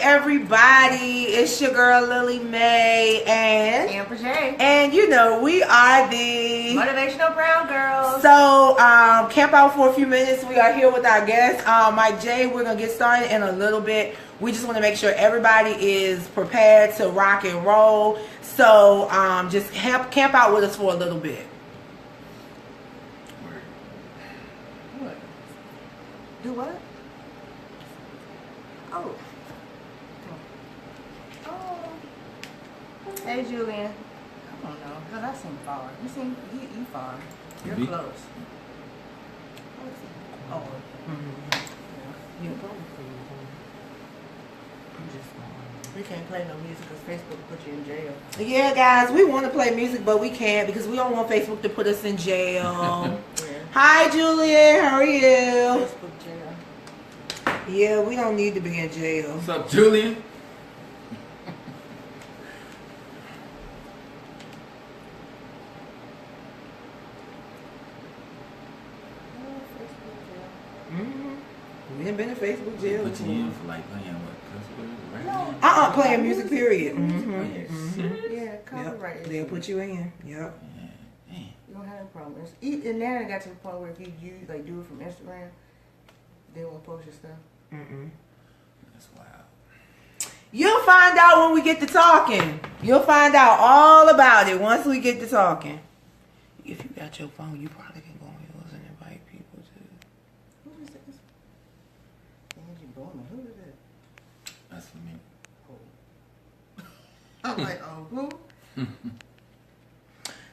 everybody, it's your girl Lillie Mae and MBG. And you know, we are the Motivational Brown Girls. So camp out for a few minutes. We are here with our guest, Mike J. We're gonna get started in a little bit. We just want to make sure everybody is prepared to rock and roll. So just camp out with us for a little bit. What? Do what? Oh. Hey, Julian. I don't know, because I seem far. You far. You're close. Oh. Mm-hmm. You're close. We can't play no music because Facebook will put you in jail. Yeah, guys, we want to play music, but we can't because we don't want Facebook to put us in jail. Yeah. Hi, Julian. How are you? Facebook jail. Yeah, we don't need to be in jail. What's up, Julian? We ain't been in Facebook jail. Put you in for like playing what? No. Playing music, period. Yeah, copyright. They'll put you in. Yep. Yeah. You don't have any problems. And now it got to the point where if you use, like, do it from Instagram, they won't post your stuff. That's wild. You'll find out when we get to talking. You'll find out all about it once we get to talking. If you got your phone, you probably can go on yours and invite people to. Who is this? Angie Bowman. Who is that? That's for me. Oh. I'm like, oh, who?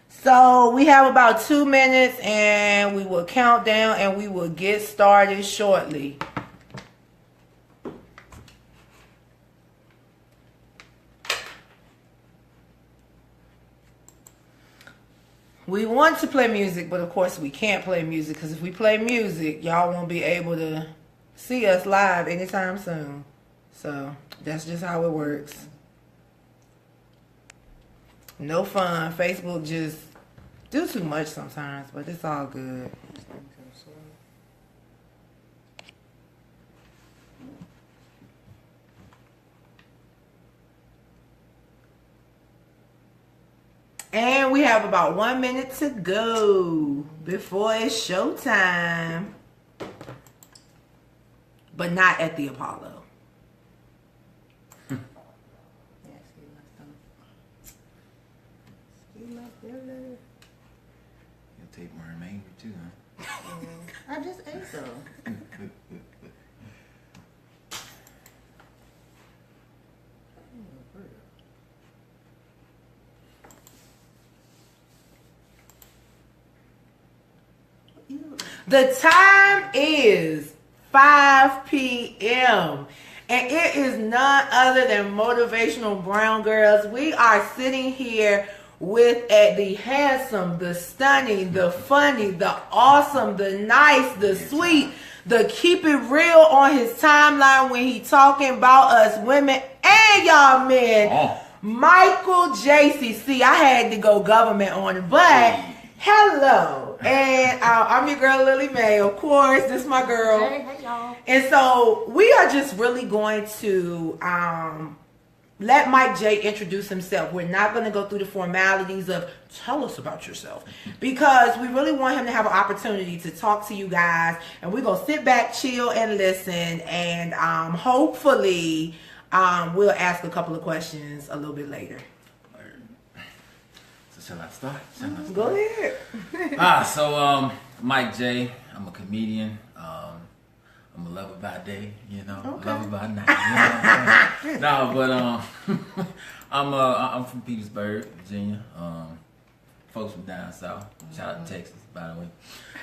So we have about 2 minutes and we will count down and we will get started shortly. We want to play music, but of course we can't play music because if we play music, y'all won't be able to see us live anytime soon. So that's just how it works. No fun. Facebook just do too much sometimes, but it's all good. And we have about 1 minute to go before it's showtime. But not at the Apollo. You'll take more angry too, huh? I just ate so. The time is 5 p.m. and it is none other than Motivational Brown Girls. We are sitting here with the handsome, the stunning, the funny, the awesome, the nice, the sweet, the keep it real on his timeline when he talking about us women and y'all men. Michael JCC. I had to go government on it, but hello. And I'm your girl Lillie Mae, of course. This is my girl. Hey y'all. And so we are just really going to let Mike J introduce himself. We're not going to go through the formalities of tell us about yourself because we really want him to have an opportunity to talk to you guys. And we're going to sit back, chill, and listen. And hopefully we'll ask a couple of questions a little bit later. Shall I start? Go ahead. So Mike J. I'm a comedian. I'm a lover by day, you know. Okay. A lover by night. You know what I'm saying? No, but I'm from Petersburg, Virginia. Folks from down south. Shout out to Texas, by the way.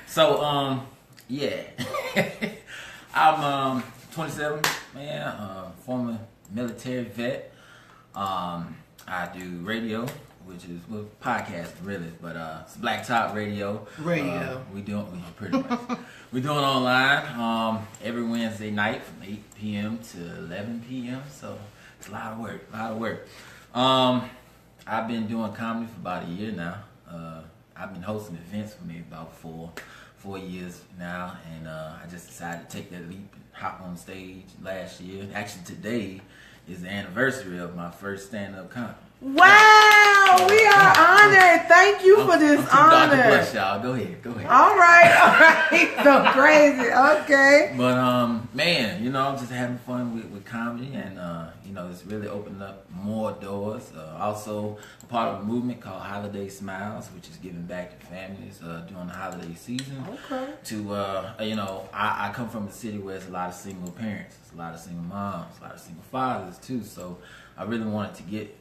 So yeah, I'm 27, man. Former military vet. I do radio, which is podcast really, but it's Black Top Radio. We pretty much we doing online every Wednesday night from 8 p.m. to 11 p.m. So it's a lot of work. I've been doing comedy for about a year now. I've been hosting events for maybe about four years now, and I just decided to take that leap and hop on stage last year. Actually, today is the anniversary of my first stand-up comedy. Wow, we are honored. Thank you for this I'm too dark to honor. blush, y'all. Go ahead. All right. So crazy. Okay. But man, you know, I'm just having fun with comedy, and you know, it's really opened up more doors. Also, a part of a movement called Holiday Smiles, which is giving back to families during the holiday season. Okay. To you know, I come from a city where there's a lot of single parents, there's a lot of single moms, a lot of single fathers too. So I really wanted to get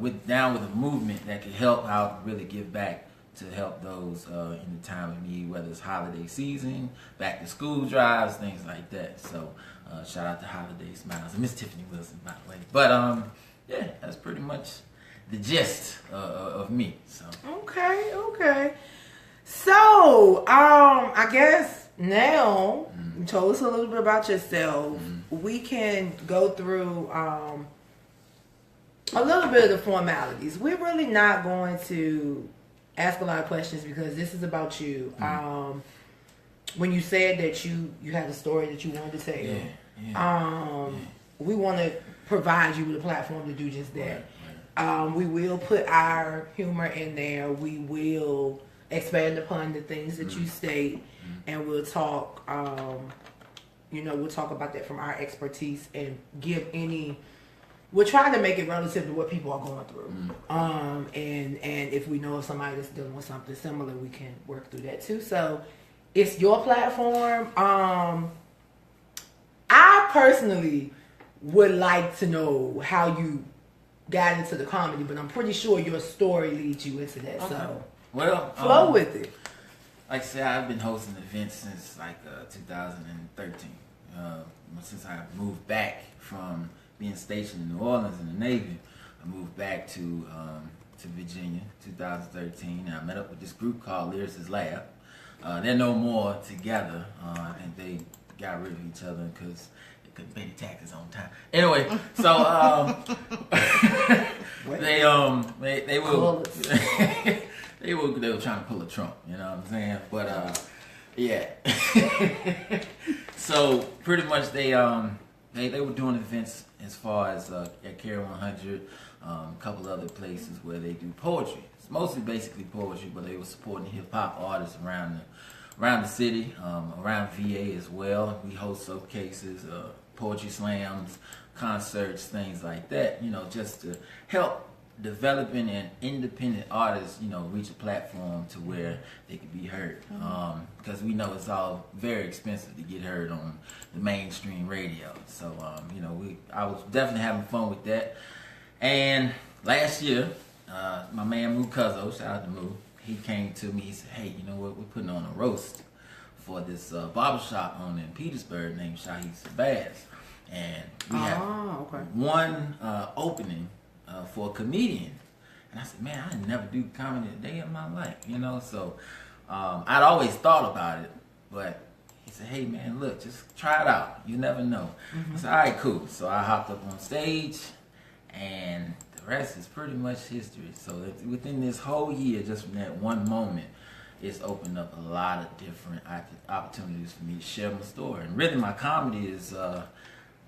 with a movement that could help out, really give back to help those in the time of need, whether it's holiday season, back to school drives, things like that. So shout out to Holiday Smiles and Miss Tiffany Wilson, by the way. But yeah, that's pretty much the gist of me. So Okay. So I guess now you told us a little bit about yourself. We can go through a little bit of the formalities. We're really not going to ask a lot of questions because this is about you. When you said that you had a story that you wanted to tell, we want to provide you with a platform to do just that. Right. We will put our humor in there. We will expand upon the things that you state, and we'll talk. We'll talk about that from our expertise and give any. We're trying to make it relative to what people are going through. And if we know of somebody that's dealing with something similar, we can work through that too. So it's your platform. I personally would like to know how you got into the comedy, but I'm pretty sure your story leads you into that. Okay. So flow with it. Like I said, I've been hosting events since like 2013. Since I moved back from being stationed in New Orleans in the Navy, I moved back to Virginia 2013. And I met up with this group called Lyricist Lab. They're no more together. I think they got rid of each other because they couldn't pay the taxes on time. Anyway, so they were trying to pull a Trump. You know what I'm saying? But yeah. So pretty much they were doing events as far as at Care 100, a couple other places where they do poetry. It's mostly basically poetry, but they were supporting hip hop artists around the city, around VA as well. We host showcases, poetry slams, concerts, things like that. You know, just to help developing and independent artists, you know, reach a platform to where they can be heard. Because we know it's all very expensive to get heard on the mainstream radio. So, I was definitely having fun with that. And last year, my man Moo Cuzzo, shout out to Moo, he came to me, he said, hey, you know what, we're putting on a roast for this barbershop on in Petersburg named Shahi Sabaz. And we have one opening for a comedian. And I said, man, I never do comedy a day in my life, you know? So I'd always thought about it, but he said, hey man, look, just try it out. You never know. I said, all right, cool. So I hopped up on stage, and the rest is pretty much history. So within this whole year, just from that one moment, it's opened up a lot of different opportunities for me to share my story. And really my comedy is,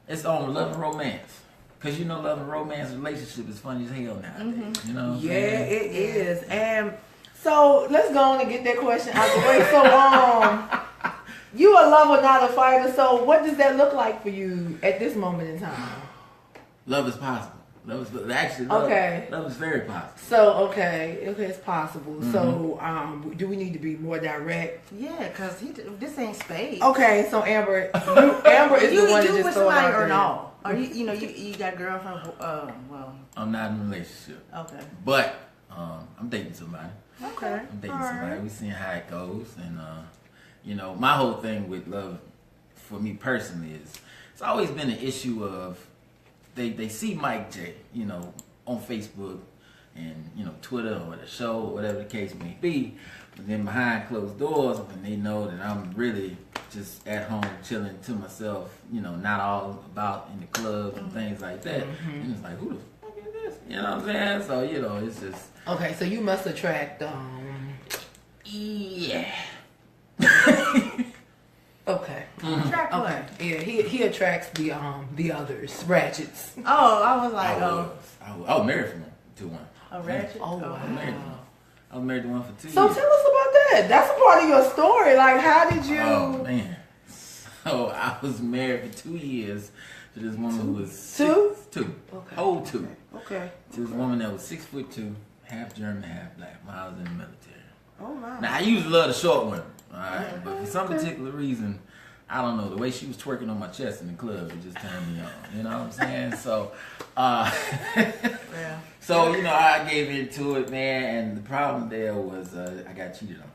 it's on love and romance. Because you know, love and romance relationship is funny as hell nowadays. You know? Yeah, it is. And so let's go on and get that question out the way. So you a lover, not a fighter. So what does that look like for you at this moment in time? Love is possible. Love is very possible. So okay, it's possible. So do we need to be more direct? Yeah, because this ain't spades. Okay, so Amber is the one that just throw it out there. Or no? Or you got a girlfriend? Well, I'm not in a relationship. Okay. But I'm dating somebody. Okay. I'm dating somebody. We seeing how it goes, and my whole thing with love, for me personally, is it's always been an issue of they see Mike J, on Facebook and Twitter or the show or whatever the case may be, but then behind closed doors, when they know that I'm really just at home chilling to myself, not all about in the clubs and things like that, and it's like, who the fuck is this? You know what I'm saying? So it's just okay. So you must attract yeah. Okay. Attract what? Okay. Yeah, he attracts the others, ratchets. Oh, I was like, I was married to one. a ratchet? Oh, wow. I was married to one for 2 years. So tell us about that. That's a part of your story. Like, how did you? Oh man. So I was married for 2 years to this woman who was Two? Two. Okay. Whole two. Okay. To this woman that was 6'2", half German, half black. When I was in the military. Oh my. Now I usually love the short women, alright? But for some particular reason, I don't know, the way she was twerking on my chest in the club, it just turned me on. You know what I'm saying? So, Yeah. so you know, I gave into it, man. And the problem there was I got cheated on.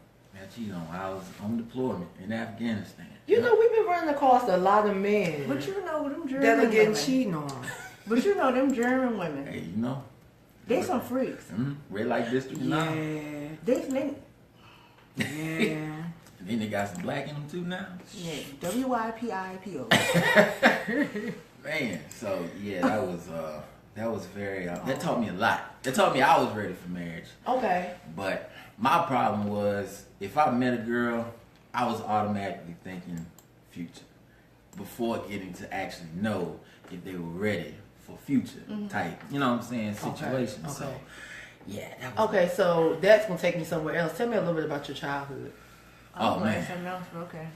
I was on deployment in Afghanistan. You know, we've been running across a lot of men But you know them German that are getting women. cheated on. But you know them German women. Hey, you know, They some freaks. red light district now. Yeah. They Yeah. And then they got some black in them too now. yeah, WIPIPO. Man, so yeah, that was very that taught me a lot. That taught me I was ready for marriage. Okay. But my problem was if I met a girl, I was automatically thinking future before getting to actually know if they were ready for future type, you know what I'm saying, situation. Okay. So yeah, that was Okay, so that's gonna take me somewhere else. Tell me a little bit about your childhood. Oh, man. Something else, okay.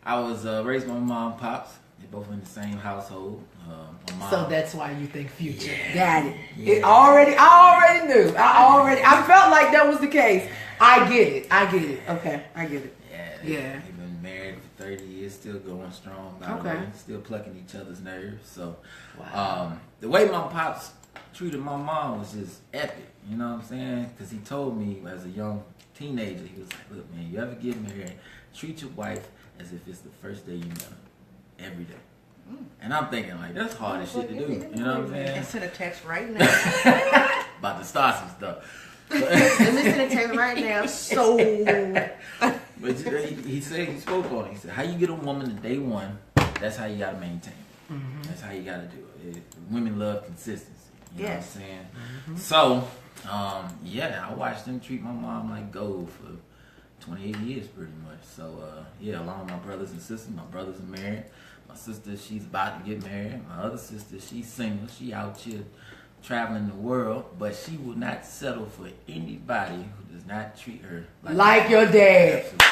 I was raised by my mom and pops. They both in the same household. My mom, So that's why you think future. Got it. I already knew. I felt like that was the case. I get it. Okay, I get it. yeah, they've been married for 30 years, still going strong, by the Okay. way, still plucking each other's nerves. So, Wow. the way my pops treated my mom was just epic. You know what I'm saying? Because he told me as a young teenager, he was like, "Look, man, you ever get married, treat your wife as if it's the first day you met her, every day." And I'm thinking like, that's hard as shit to do. You know what I'm saying? Send a text right now. About to start some stuff. Let me send a text right now. So. But he said, he spoke on it. He said, how you get a woman to day one, that's how you got to maintain it. That's how you got to do it. Women love consistency. You know what I'm saying? So, yeah, I watched them treat my mom like gold for 28 years pretty much. So, yeah, along with my brothers and sisters. My brothers are married. My sister, she's about to get married. My other sister, she's single. She out here traveling the world, but she will not settle for anybody who does not treat her Like your dad. Absolutely.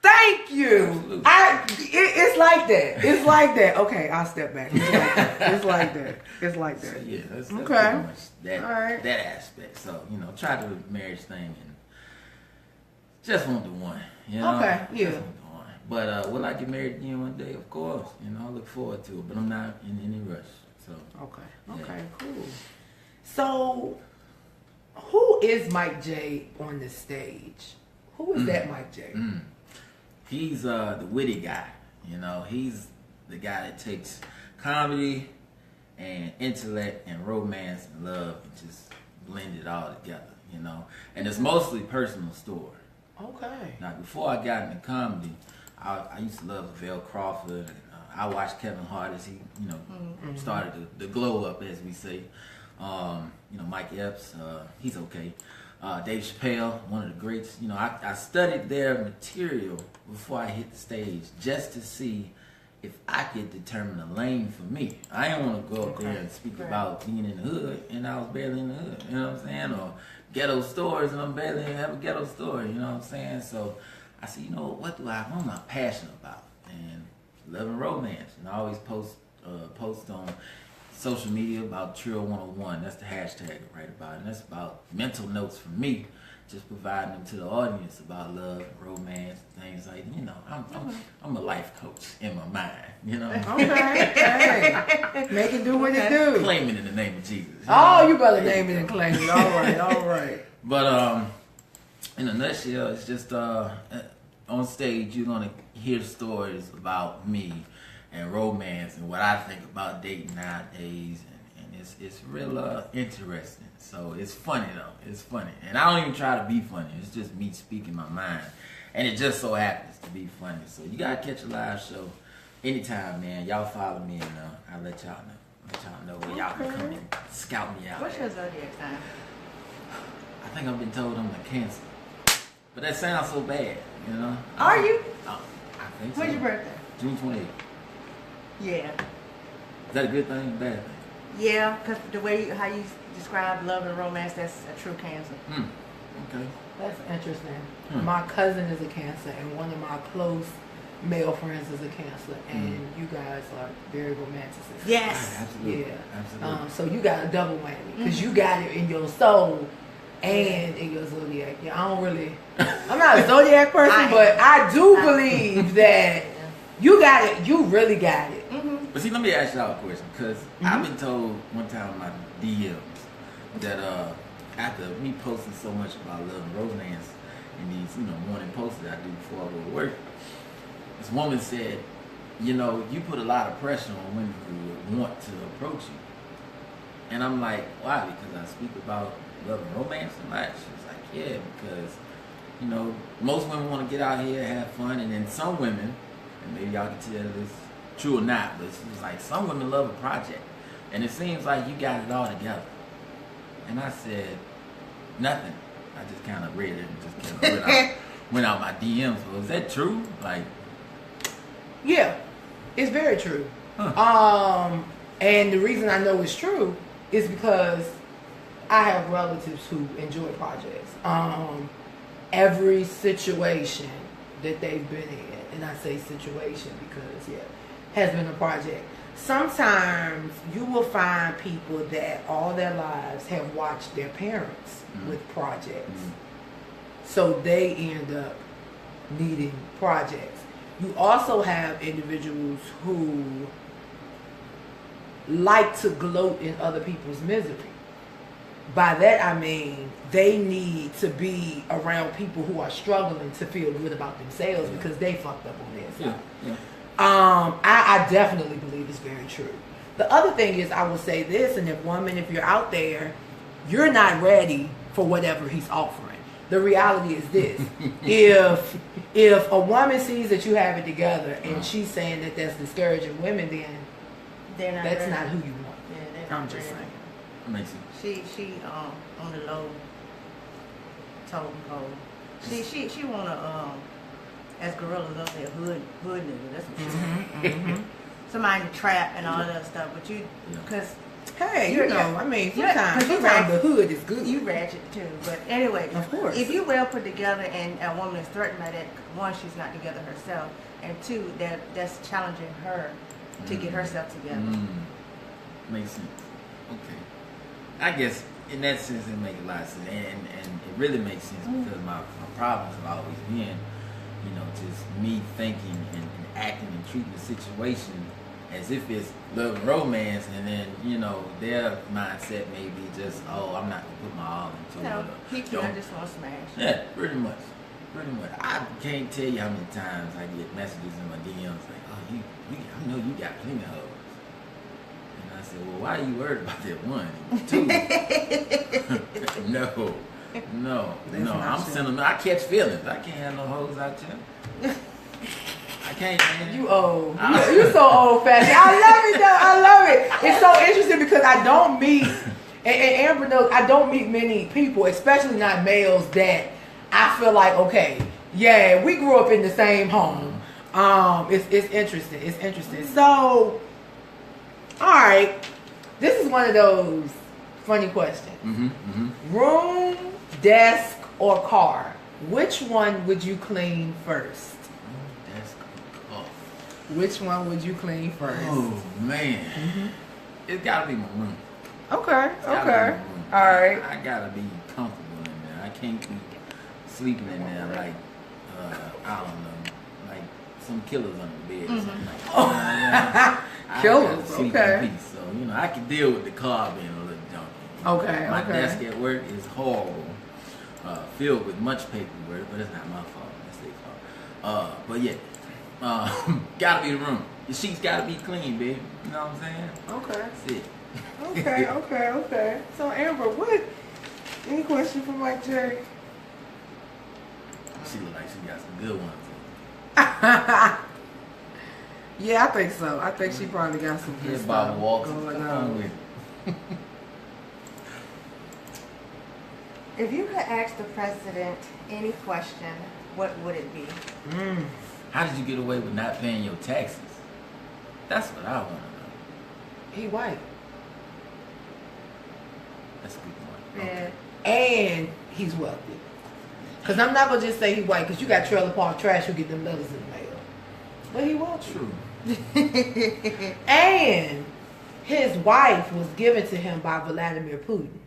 Thank you. Absolutely. It's like that. It's like that. Okay, I'll step back. It's like that. It's like So that. yeah, that's Okay. pretty much that, All right. that aspect. So, you know, try the marriage thing and just want the one. You know? Okay, yeah. Just want the one. But will I get married again one day? Of course. You know, I look forward to it, but I'm not in any rush. So Okay. Yeah. Okay, cool. So, who is Mike J on the stage? Who is that Mike J? he's the witty guy. You know, he's the guy that takes comedy and intellect and romance and love and just blend it all together. You know, and it's mostly personal story. Okay. Now, before I got into comedy, I used to love Lavelle Crawford. And, I watched Kevin Hart as he, you know, started the glow up, as we say. You know, Mike Epps, he's okay. Dave Chappelle, one of the greats. You know, I studied their material before I hit the stage just to see if I could determine a lane for me. I didn't want to go up there and speak about being in the hood, and I was barely in the hood. You know what I'm saying? Or ghetto stories, and I'm barely have a ghetto story. You know what I'm saying? So I said, you know, what am I passionate about? And love and romance. And I always post on social media about Trill 101. That's the hashtag I write about. And that's about mental notes for me, just providing them to the audience about love, romance, things like, you know, I'm a life coach in my mind, you know. Okay. Hey. Make it do what it do. Claiming in the name of Jesus. Oh, you better name it and claim it. All right, all right. But in a nutshell, it's just on stage you're gonna hear stories about me and romance and what I think about dating nowadays, and it's real interesting. So it's funny though. It's funny, and I don't even try to be funny. It's just me speaking my mind, and it just so happens to be funny. So you gotta catch a live show anytime, man. Y'all follow me, and I'll let y'all know. Let y'all know where y'all can come and scout me out. What's your zodiac sign? I think I've been told I'm a Cancer, but that sounds so bad, you know. Are you? I think When's so. your birthday? June 28th. Yeah. Is that a good thing or bad thing? Yeah, because the way how you describe love and romance, that's a true Cancer. Okay. That's interesting. My cousin is a Cancer, and one of my close male friends is a Cancer, and you guys are very romantic. Yes. Absolutely. Yeah. Absolutely. So you got a double whammy because you got it in your soul and in your zodiac. Yeah, I'm not a zodiac person, but I do believe that you got it. You really got it. But see, let me ask y'all a question, because I've been told one time in my DMs that after me posting so much about love and romance in these, morning posts that I do before I go to work, this woman said, you put a lot of pressure on women who would want to approach you. And I'm like, why? Because I speak about love and romance a lot? She's like, yeah, because, most women want to get out here and have fun, and then some women, and maybe y'all can tell this true or not, but it's like some women love a project, and it seems like you got it all together. And I said nothing. I just kind of read it and just kind of went out my DMs. Well, is that true? Like, yeah, it's very true. And the reason I know it's true is because I have relatives who enjoy projects. Every situation that they've been in, and I say situation because has been a project. Sometimes you will find people that all their lives have watched their parents with projects. So they end up needing projects. You also have individuals who like to gloat in other people's misery. By that I mean they need to be around people who are struggling to feel good about themselves because they fucked up on their side. I definitely believe it's very true. The other thing is, I will say this, and if you're out there, you're not ready for whatever he's offering. The reality is this: if a woman sees that you have it together and she's saying that that's discouraging women, then that's ready. not who you want. Yeah, I'm just saying. That makes sense. She on the low totem pole. She wanna as Gyrlz love their hood nigga. That's what she wants. Somebody to trap and all that stuff. But you, because Hey, sometimes you the hood is good. You ratchet too. But anyway, Of course. if you well put together and a woman is threatened by that, one, she's not together herself, and two, that's challenging her to get herself together. Makes sense. Okay. I guess in that sense it makes a lot of sense, and it really makes sense because my problems have always been, just me thinking and acting and treating the situation as if it's love and romance, and then their mindset may be just, I'm not gonna put my all into it. I just want to smash. Yeah, pretty much. I can't tell you how many times I get messages in my DMs like, I know you got plenty of hoes. And I said, well, why are you worried about that one? Two. No. I'm sentimental. I catch feelings. I can't have no hoes out there. I can't, man. You old. You so old fashioned. I love it though. I love it. It's so interesting because I don't meet, and Amber knows, I don't meet many people, especially not males, that I feel like, okay, yeah, we grew up in the same home. It's interesting. It's interesting. So, all right, this is one of those funny questions. Room, desk, or car? Which one would you clean first? Which one would you clean first? Oh man, it's gotta be my room. Okay. All right. I gotta be comfortable in there. I can't be sleeping in there like I don't know, like some killers under the bed or something like that. Killers, sleep okay. in peace. So I can deal with the car being a little junky. Okay. My desk at work is horrible, filled with much paperwork, but it's not my fault. It's their fault. But yeah. Gotta be the room. The sheets gotta be clean, baby. You know what I'm saying? Okay. That's it. Okay. So Amber, any question for Mike J? She look like she got some good ones. Yeah, I think so. I think she probably got some good stuff going on. If you could ask the president any question, what would it be? How did you get away with not paying your taxes? That's what I want to know. He white. That's a good point. Yeah. Okay. And he's wealthy. Because I'm not going to just say he white, because you got trailer park trash who get them letters in the mail. But he wealthy. True. And his wife was given to him by Vladimir Putin.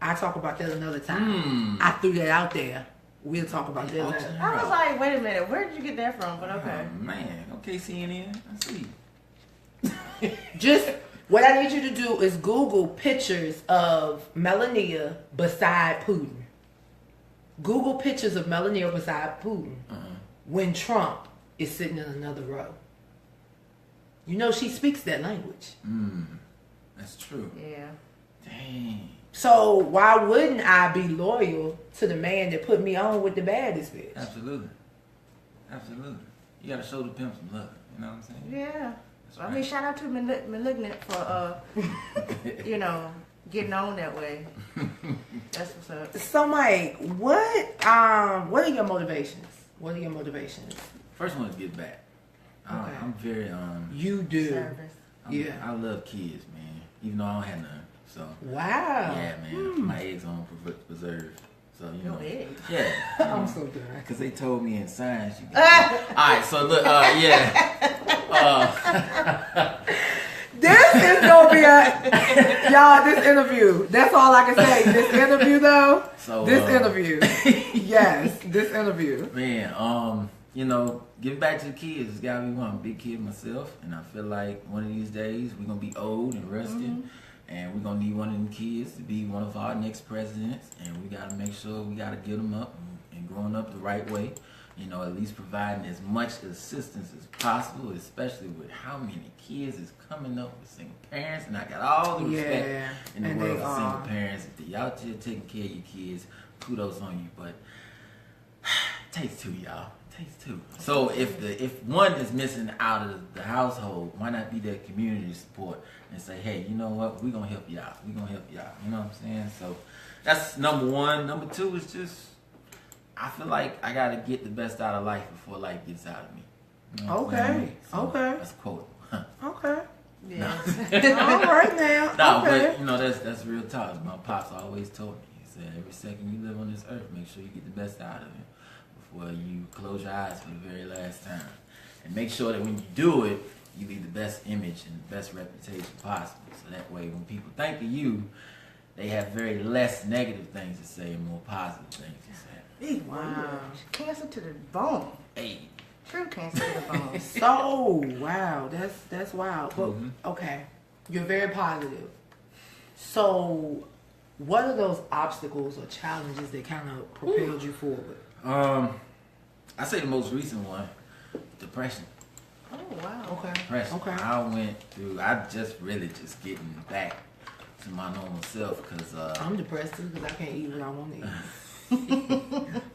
I talk about that another time. I threw that out there. We'll talk about that later. I was like, wait a minute, where did you get that from? But okay. Oh, man. Okay, CNN. I see. Just what I need you to do is Google pictures of Melania beside Putin. Google pictures of Melania beside Putin when Trump is sitting in another row. You know she speaks that language. That's true. Yeah. Dang. So why wouldn't I be loyal to the man that put me on with the baddest bitch? Absolutely. Absolutely. You gotta show the pimp some love. You know what I'm saying? Yeah. That's I mean, shout out to Malignant for, you know, getting on that way. That's what's up. So Mike, what are your motivations? What are your motivations? First one is give back. Okay. I'm very You do. Service. Yeah. I love kids, man. Even though I don't have none. So Wow. yeah, man. My eggs on preserved. So you know. Your eggs. Yeah. I'm so done. Because they told me in science you Alright, so look, yeah. This is gonna be y'all, this interview. That's all I can say. This interview though. So this interview. Yes, this interview. Man, you know, giving back to the kids has got me one. I'm a big kid myself, and I feel like one of these days we're gonna be old and rusty, and we're gonna need one of them kids to be one of our next presidents, and we gotta make sure we gotta get them up and growing up the right way. You know, at least providing as much assistance as possible, especially with how many kids is coming up with single parents. And I got all the respect in the world for single parents. If they out there taking care of your kids, kudos on you. But it takes two, y'all. It takes two. So if one is missing out of the household, why not be that community support and say, hey, you know what? We're going to help you out. We're going to help you out. You know what I'm saying? So that's number one. Number two is just, I feel like I gotta get the best out of life before life gets out of me. You know what I'm saying? So okay. That's a quote. Okay. Yeah. All right now. No, okay. but you know that's real talk. My pops always told me. He said every second you live on this earth, make sure you get the best out of it before you close your eyes for the very last time. And make sure that when you do it, you leave the best image and the best reputation possible. So that way when people think of you, they have very less negative things to say and more positive things to say. Wow. Cancer to the bone. Hey. True cancer to the bone. So wow, that's wild. But okay, you're very positive. So, what are those obstacles or challenges that kind of propelled you forward? I say the most recent one, depression. Oh wow. Okay. Depression. Okay. I just really just getting back to my normal self because I'm depressed too because I can't eat what I want to eat.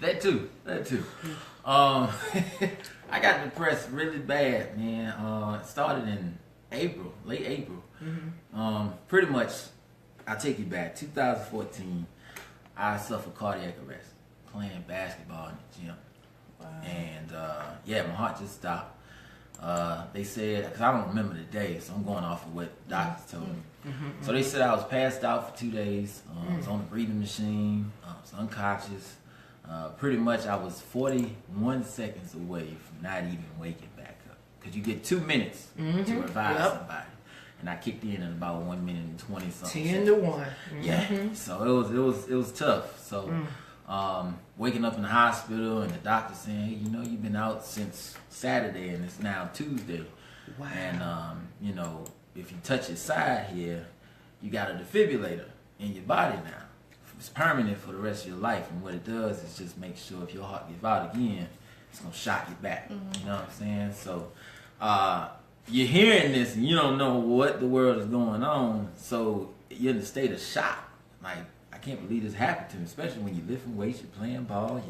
That too. I got depressed really bad, man. It started in April, late April. Pretty much, I take you back. 2014, I suffered cardiac arrest playing basketball in the gym. Wow. And yeah, my heart just stopped. They said, because I don't remember the day, so I'm going off of what doctors told me. So they said I was passed out for 2 days. I was on the breathing machine. I was unconscious. Pretty much I was 41 seconds away from not even waking back up. Because you get 2 minutes to revive somebody. And I kicked in about 1 minute and 20 something. 10 to 1. Yeah. So it was tough. So waking up in the hospital and the doctor saying, hey, you know, you've been out since Saturday and it's now Tuesday. Wow. And you know, if you touch your side here, you got a defibrillator in your body now. It's permanent for the rest of your life, and what it does is just make sure if your heart gives out again, it's gonna shock you back. You know what I'm saying? So you're hearing this and you don't know what the world is going on, so you're in a state of shock. Like, I can't believe this happened to me, especially when you're lifting weights, you're playing ball,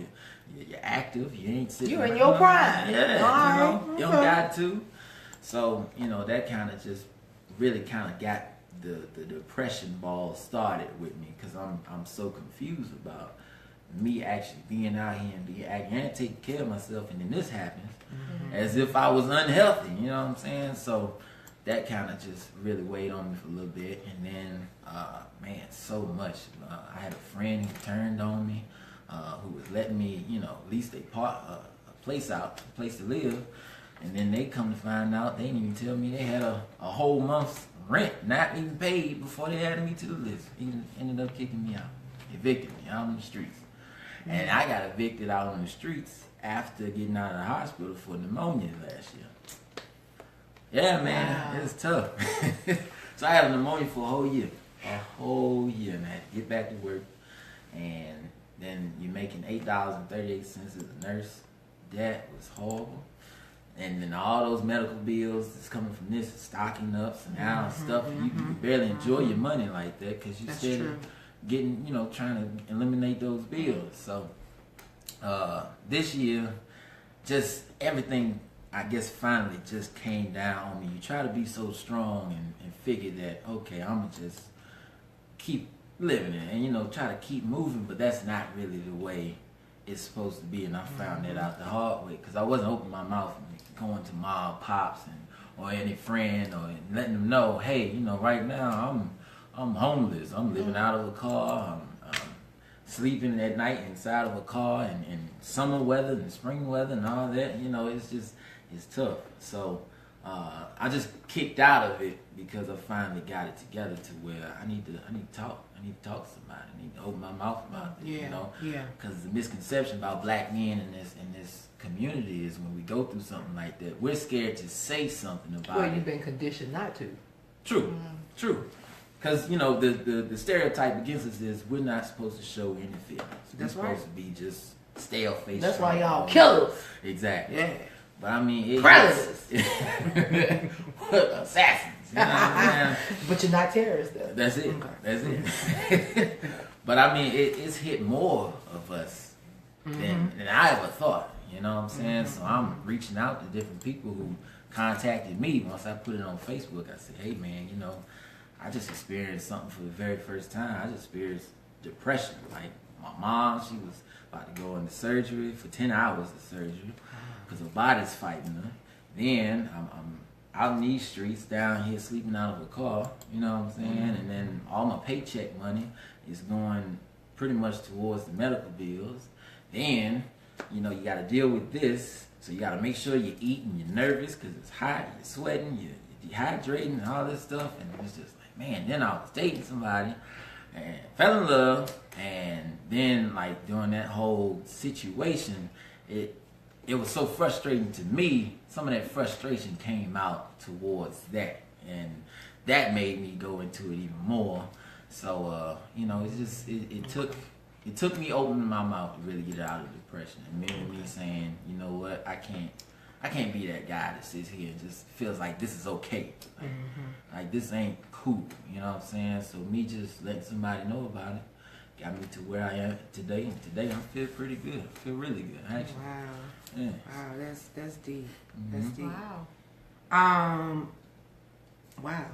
you're active, you ain't sitting. You're in your prime. Yeah, All you know, right. young guy too. So, you know, that kind of just really kind of got the depression ball started with me because I'm so confused about me actually being out here and being acting and taking care of myself, and then this happens, as if I was unhealthy. You know what I'm saying? So that kind of just really weighed on me for a little bit, and then man, so much. I had a friend who turned on me, who was letting me, at least a place to live. And then they come to find out, they didn't even tell me they had a whole month's rent not even paid before they added me to the list. Even ended up kicking me out, evicted me out on the streets. And I got evicted out on the streets after getting out of the hospital for pneumonia last year. Yeah, man, it was tough. So I had pneumonia for a whole year, and I had to get back to work. And then you're making $8.38 as a nurse. That was horrible. And then all those medical bills that's coming from this, stocking ups and out stuff, you can barely enjoy your money like that because you still getting, trying to eliminate those bills. So this year, just everything, I guess, finally just came down on me. You try to be so strong and figure that, okay, I'm going to just keep living it and, try to keep moving, but that's not really the way it's supposed to be. And I found that out the hard way because I wasn't opening my mouth and going to mom, pops, or any friend, or letting them know, hey, right now I'm homeless. I'm living out of a car. I'm sleeping at night inside of a car, and summer weather and spring weather and all that. It's tough. So I just kicked out of it because I finally got it together to where I need to talk. I need to talk to somebody. I need to open my mouth about it. Because the misconception about black men in this community is when we go through something like that, we're scared to say something about it. Well, you've been conditioned not to. True. Because the stereotype against us is we're not supposed to show any feelings. That's we're supposed to be just stale face. That's why y'all killers. Exactly. Yeah. But I mean, predators. Assassins. You know what I'm saying? But you're not terrorists, though. That's it. Okay. That's it. But I mean, it's hit more of us than I ever thought. You know what I'm saying? So I'm reaching out to different people who contacted me once I put it on Facebook. I said, hey man, I just experienced something for the very first time. I just experienced depression. Like my mom, she was about to go into surgery for 10 hours of surgery because her body's fighting her. Then I'm out in these streets down here sleeping out of a car, you know what I'm saying? And then all my paycheck money is going pretty much towards the medical bills. Then, you got to deal with this. So you got to make sure you're eating, you're nervous because it's hot, you're sweating, you're dehydrating and all this stuff. And it's just like, man, then I was dating somebody and fell in love. And then like during that whole situation, it was so frustrating to me. Some of that frustration came out towards that, and that made me go into it even more. So it took me opening my mouth to really get out of depression, and me saying, you know what, I can't be that guy that sits here and just feels like this is okay, like this ain't cool. You know what I'm saying? So me just letting somebody know about it got me to where I am today, and today I feel pretty good. I feel really good, actually. Wow. Yeah. Wow, that's deep. That's deep. Wow. Wow.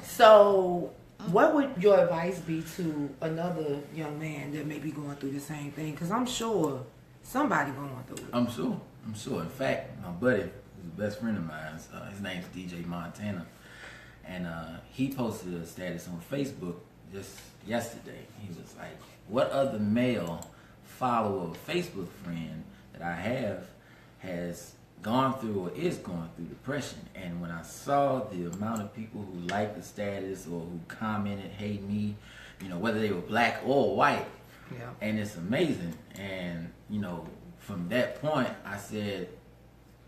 So, what would your advice be to another young man that may be going through the same thing? Because I'm sure somebody going through it. I'm sure. In fact, my buddy, who's a best friend of mine, his name's DJ Montana, and he posted a status on Facebook just yesterday. He was like, what other male follower or Facebook friend that I have has gone through or is going through depression? And when I saw the amount of people who liked the status or who commented, hey me, whether they were black or white, and it's amazing. And from that point I said,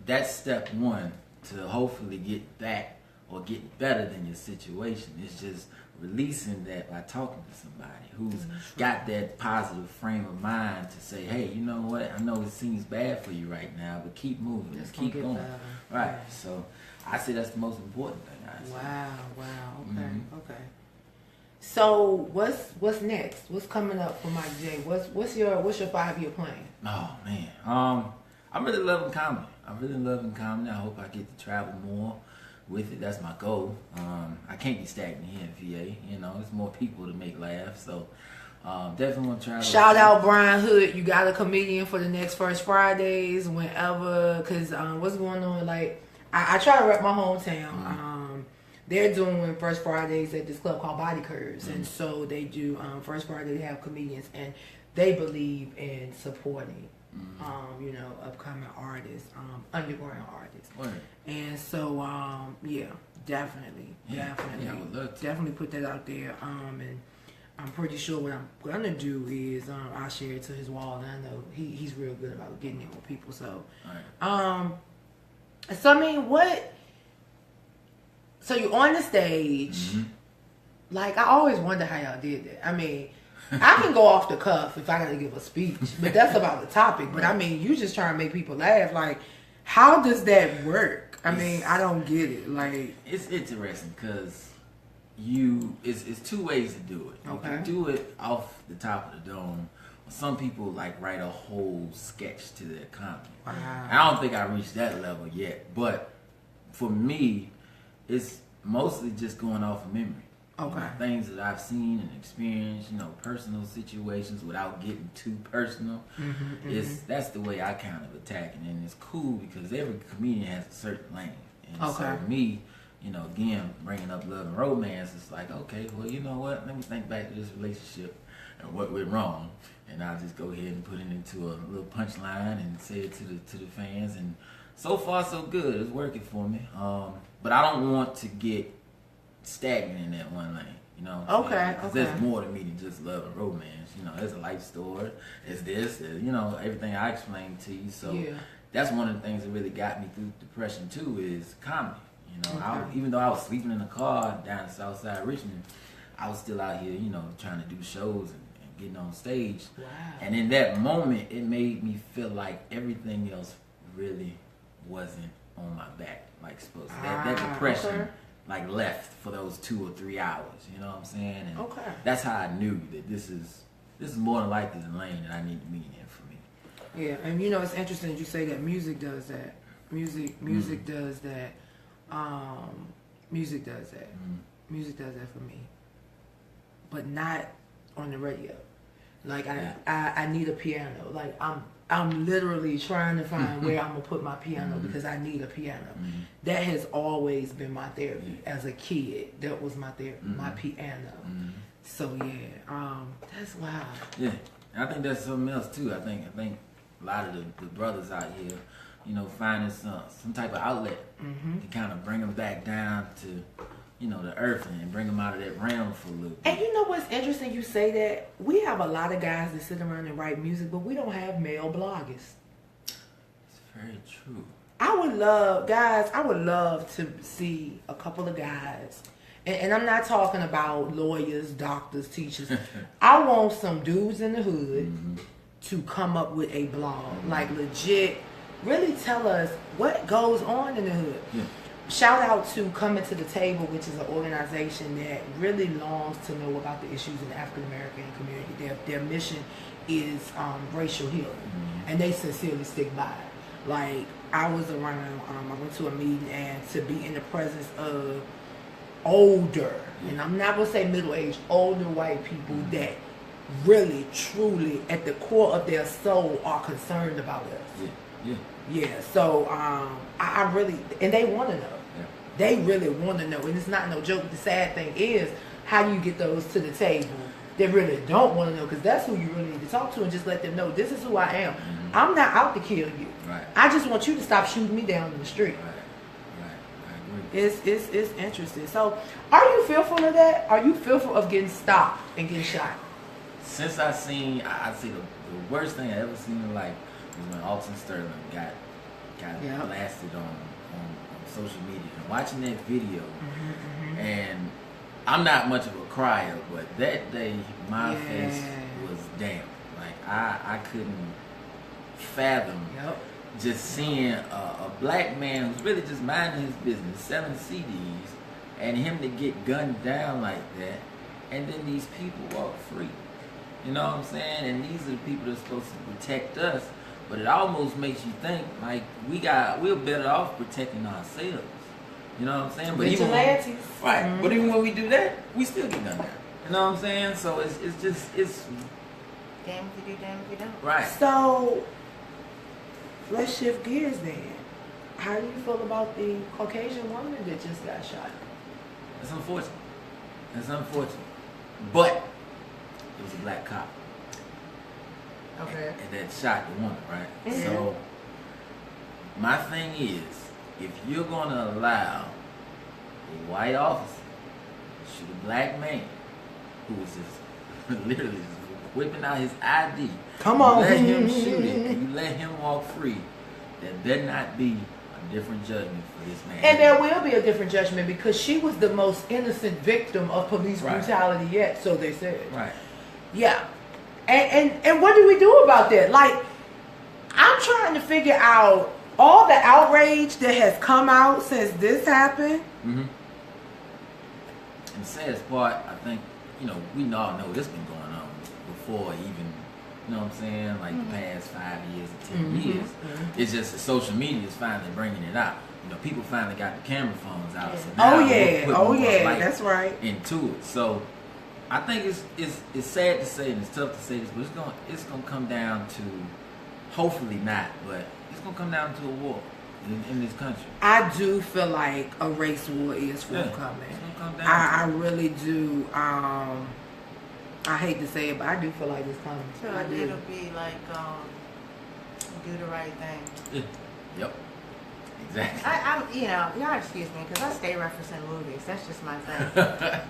that's step one to hopefully get back or get better than your situation. It's just releasing that by talking to somebody who's got that positive frame of mind to say, hey, you know what, I know it seems bad for you right now, but keep moving, just keep going. Right. So I say that's the most important thing. Wow. Okay. So what's next? What's coming up for Mike J? What's your 5-year plan? Oh man, I'm really loving comedy. I hope I get to travel more with it. That's my goal. I can't be stagnant here in VA. There's more people to make laugh. So Definitely want to try. Shout out Brian Hood. You got a comedian for the next First Fridays whenever. Because what's going on? Like, I try to rep my hometown. They're doing First Fridays at this club called Body Curves. And so they do First Friday. They have comedians. And they believe in supporting, upcoming artists, underground artists. Right. And so, definitely. Yeah, I would love to. Definitely put that out there. And I'm pretty sure what I'm gonna do is I'll share it to his wall, and I know he's real good about getting it with people. So, so I mean, so you're on the stage. Like, I always wonder how y'all did that. I mean, I can go off the cuff if I gotta give a speech, but that's about the topic. But I mean, you just try to make people laugh. Like, how does that work? I mean, I don't get it. Like, it's interesting because it's two ways to do it. Okay. You can do it off the top of the dome. Some people like write a whole sketch to their comedy. Wow. I don't think I reached that level yet, but for me, it's mostly just going off of memory. Okay. You know, things that I've seen and experienced, personal situations without getting too personal. That's the way I kind of attack it, and it's cool because every comedian has a certain lane. And so me, again, bringing up love and romance, it's like, okay, well, you know what? Let me think back to this relationship and what went wrong, and I'll just go ahead and put it into a little punchline and say it to the fans. And so far, so good. It's working for me. But I don't want to get stagnant in that one lane. Because there's more to me than just love and romance. There's a life story. There's this. There's, everything I explained to you. So that's one of the things that really got me through depression too is comedy. Even though I was sleeping in a car down in South Side Richmond, I was still out here, trying to do shows and getting on stage. Wow. And in that moment, it made me feel like everything else really wasn't on my back like supposed to. That depression like left for those 2 or 3 hours. You know what I'm saying? And that's how I knew that this is more than likely the lane that I need to be in for me. Yeah, and it's interesting that you say that music does that. Music does that. Music does that. Music does that for me. But not on the radio. Like I need a piano. Like I'm literally trying to find where I'm gonna put my piano because I need a piano. That has always been my therapy as a kid. That was my therapy, my piano. So that's wild. Yeah, I think that's something else too. I think a lot of the brothers out here, finding some type of outlet to kind of bring them back down to, the earth and bring them out of that realm for a little bit. And you know what's interesting? You say that we have a lot of guys that sit around and write music, but we don't have male bloggers. It's very true. I would love to see a couple of guys, and I'm not talking about lawyers, doctors, teachers. I want some dudes in the hood to come up with a blog, like legit, really tell us what goes on in the hood. Yeah. Shout out to Coming to the Table, which is an organization that really longs to know about the issues in the African American community. Their mission is racial healing, and they sincerely stick by it. Like, I was around, I went to a meeting, and to be in the presence of older, and I'm not going to say middle-aged, older white people that really, truly, at the core of their soul are concerned about us. Yeah, so I really, and they want to know. Yeah. They really want to know, and it's not no joke. The sad thing is, how do you get those to the table? They really don't want to know, because that's who you really need to talk to, and just let them know, this is who I am. I'm not out to kill you. Right. I just want you to stop shooting me down in the street. Right. I agree. It's interesting. So, are you fearful of that? Are you fearful of getting stopped and getting shot? Since I'd say the worst thing I ever seen in life was when Alton Sterling got blasted on social media. And watching that video, and I'm not much of a crier, but that day my face was damp. Like I couldn't fathom just seeing a black man who's really just minding his business, selling CDs, and him to get gunned down like that, and then these people walk free. You know what I'm saying? And these are the people that are supposed to protect us. But it almost makes you think like we're better off protecting ourselves. You know what I'm saying? But even when we do that, we still get gunned down. You know what I'm saying? So it's damn if you do, damn if you don't. right. So let's shift gears then. How do you feel about the Caucasian woman that just got shot? It's unfortunate. It's unfortunate. But it was a black cop. Okay. And that shot the woman, right? Mm-hmm. So my thing is, if you're gonna allow a white officer to shoot a black man who was just literally just whipping out his ID, Come on. you let him shoot it and you let him walk free, there better not be a different judgment for this man. And there will be a different judgment because she was the most innocent victim of police brutality yet, so they said. Right. Yeah. And what do we do about that? Like, I'm trying to figure out all the outrage that has come out since this happened. Mm-hmm. And the saddest part, I think, we all know this been going on before even, you know what I'm saying, like the past 5 years or 10 years. Mm-hmm. It's just that social media is finally bringing it out. People finally got the camera phones out. So now we're putting more light that's right. into it. So I think it's sad to say and it's tough to say this, but it's gonna come down to, hopefully not, but it's gonna come down to a war in this country. I do feel like a race war is forthcoming. It's gonna come down. I really do. I hate to say it, but I do feel like it's coming. So it'll be like do the right thing. Yeah. Yep. Exactly. Y'all excuse me because I stay referencing movies. That's just my thing.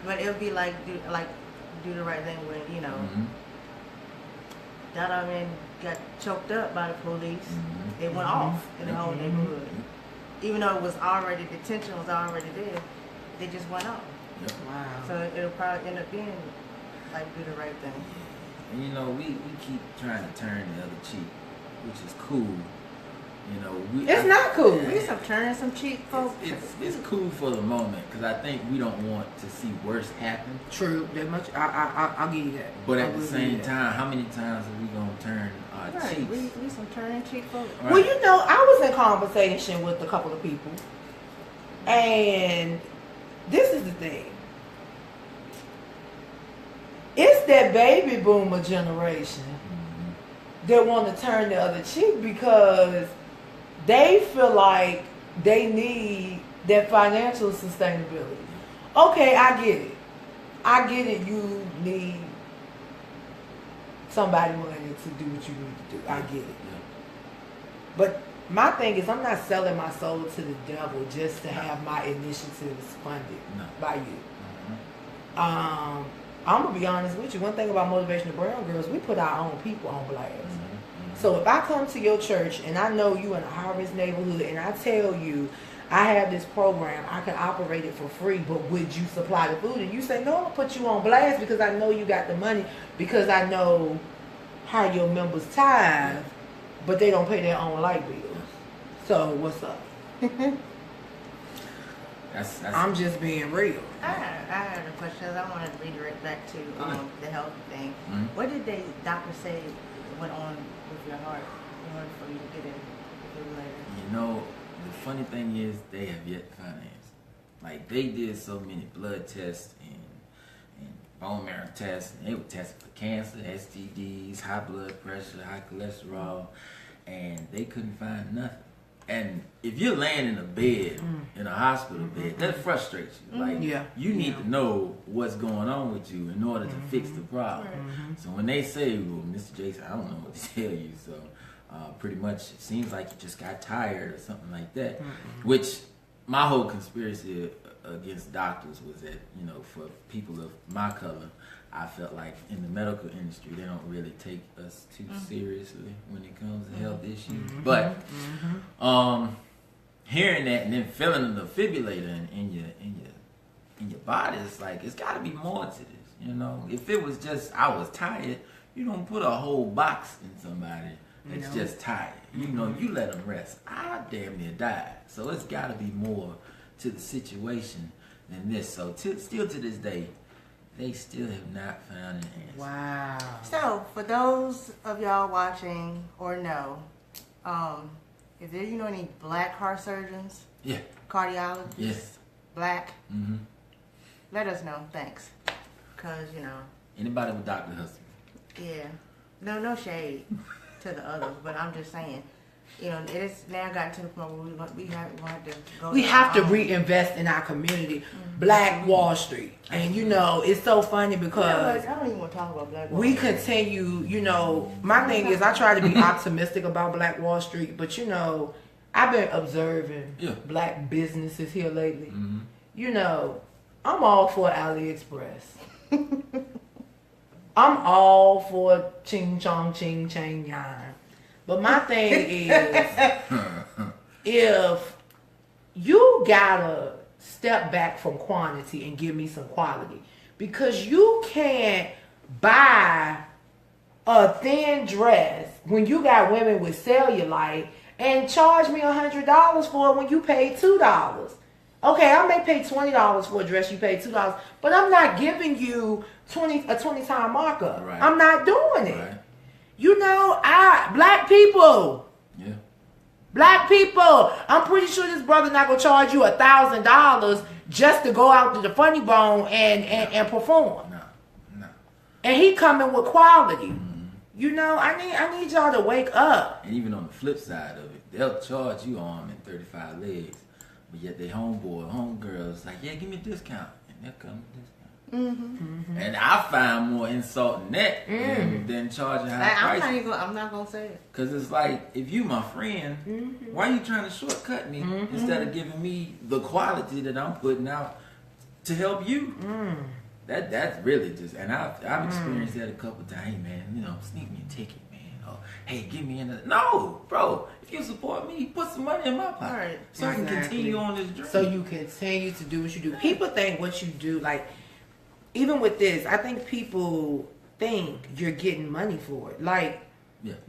But it'll be like do the right thing when Mm-hmm. that man got choked up by the police. Mm-hmm. It went off in the whole neighborhood. Even though the tension was already there, they just went off. Yep. Wow. So it'll probably end up being like do the right thing. And we keep trying to turn the other cheek, which is cool. It's not cool. We some turning some cheek, folks. It's cool for the moment because I think we don't want to see worse happen. True, that much. I'll give you that. But at the same time, how many times are we gonna turn our cheeks? We some turning cheek, folks. Right. Well, I was in conversation with a couple of people, and this is the thing. It's that baby boomer generation that want to turn the other cheek because they feel like they need that financial sustainability. Okay, I get it. You need somebody money to do what you need to do. I get it. But my thing is, I'm not selling my soul to the devil just to have my initiatives funded by you. I'm going to be honest with you. One thing about Motivational Brown Girls, we put our own people on blast. So if I come to your church and I know you in a high-risk neighborhood and I tell you I have this program, I can operate it for free, but would you supply the food? And you say, no, I'm going to put you on blast because I know you got the money, because I know how your members tithe, but they don't pay their own light bills. So what's up? That's I'm just being real. I had a question. I want to redirect back to the health thing. Mm-hmm. What did the doctor say went on with your heart in order for you to get in later? The funny thing is they have yet to find an answer. Like, they did so many blood tests and bone marrow tests, and they were testing for cancer, STDs, high blood pressure, high cholesterol, and they couldn't find nothing. And if you're laying in a bed, in a hospital bed, that frustrates you. Like, you need to know what's going on with you in order to fix the problem. So when they say, well, Mr. Jason, I don't know what to tell you, so pretty much it seems like you just got tired or something like that. Which, my whole conspiracy against doctors was that, for people of my color, I felt like in the medical industry, they don't really take us too seriously when it comes to health issues. But hearing that and then feeling the defibrillator in your body, it's like, it's got to be more to this. If it was just I was tired, you don't put a whole box in somebody that's just tired. You let them rest. I damn near died. So it's got to be more to the situation than this. So still to this day, they still have not found an answer. Wow. So, for those of y'all watching or know, if there any black heart surgeons, cardiologists, black, let us know. Thanks. because, you know. Anybody with Dr. Hustle. Yeah. No shade to the others, but I'm just saying, you know, it's now got to the point where we have to go. We have to reinvest in our community. Mm-hmm. Black Wall Street. And, you know, it's so funny because I don't even want to talk about Black Wall Street. We continue, you know, my thing is I try to be optimistic about Black Wall Street, but, you know, I've been observing black businesses here lately. Mm-hmm. You know, I'm all for AliExpress. I'm all for ching chong ching chang yan. But my thing is, if you gotta step back from quantity and give me some quality, because you can't buy a thin dress when you got women with cellulite and charge me $100 for it when you paid $2. Okay, I may pay $20 for a dress, you pay $2, but I'm not giving you a 20-time markup. Right. I'm not doing it. Right. You know, black people. Yeah. Black people. I'm pretty sure this brother not gonna charge you $1,000 just to go out to the Funny Bone and perform. No. And he coming with quality. Mm-hmm. You know, I need y'all to wake up. And even on the flip side of it, they'll charge you arm and 35 legs. But yet they homegirls like, yeah, give me a discount. And they'll come with a discount. Mm-hmm. Mm-hmm. And I find more insult in that than charging high prices. I'm not going to say it. Because it's like, if you my friend, why are you trying to shortcut me instead of giving me the quality that I'm putting out to help you? That's really just, and I've experienced that a couple times. Hey, man, you know, sneak me a ticket, man. Or, hey, give me another. No, bro. If you support me, put some money in my pocket. Right. So I can continue on this journey. So you continue to do what you do. People think what you do, like, even with this, I think people think you're getting money for it. Like,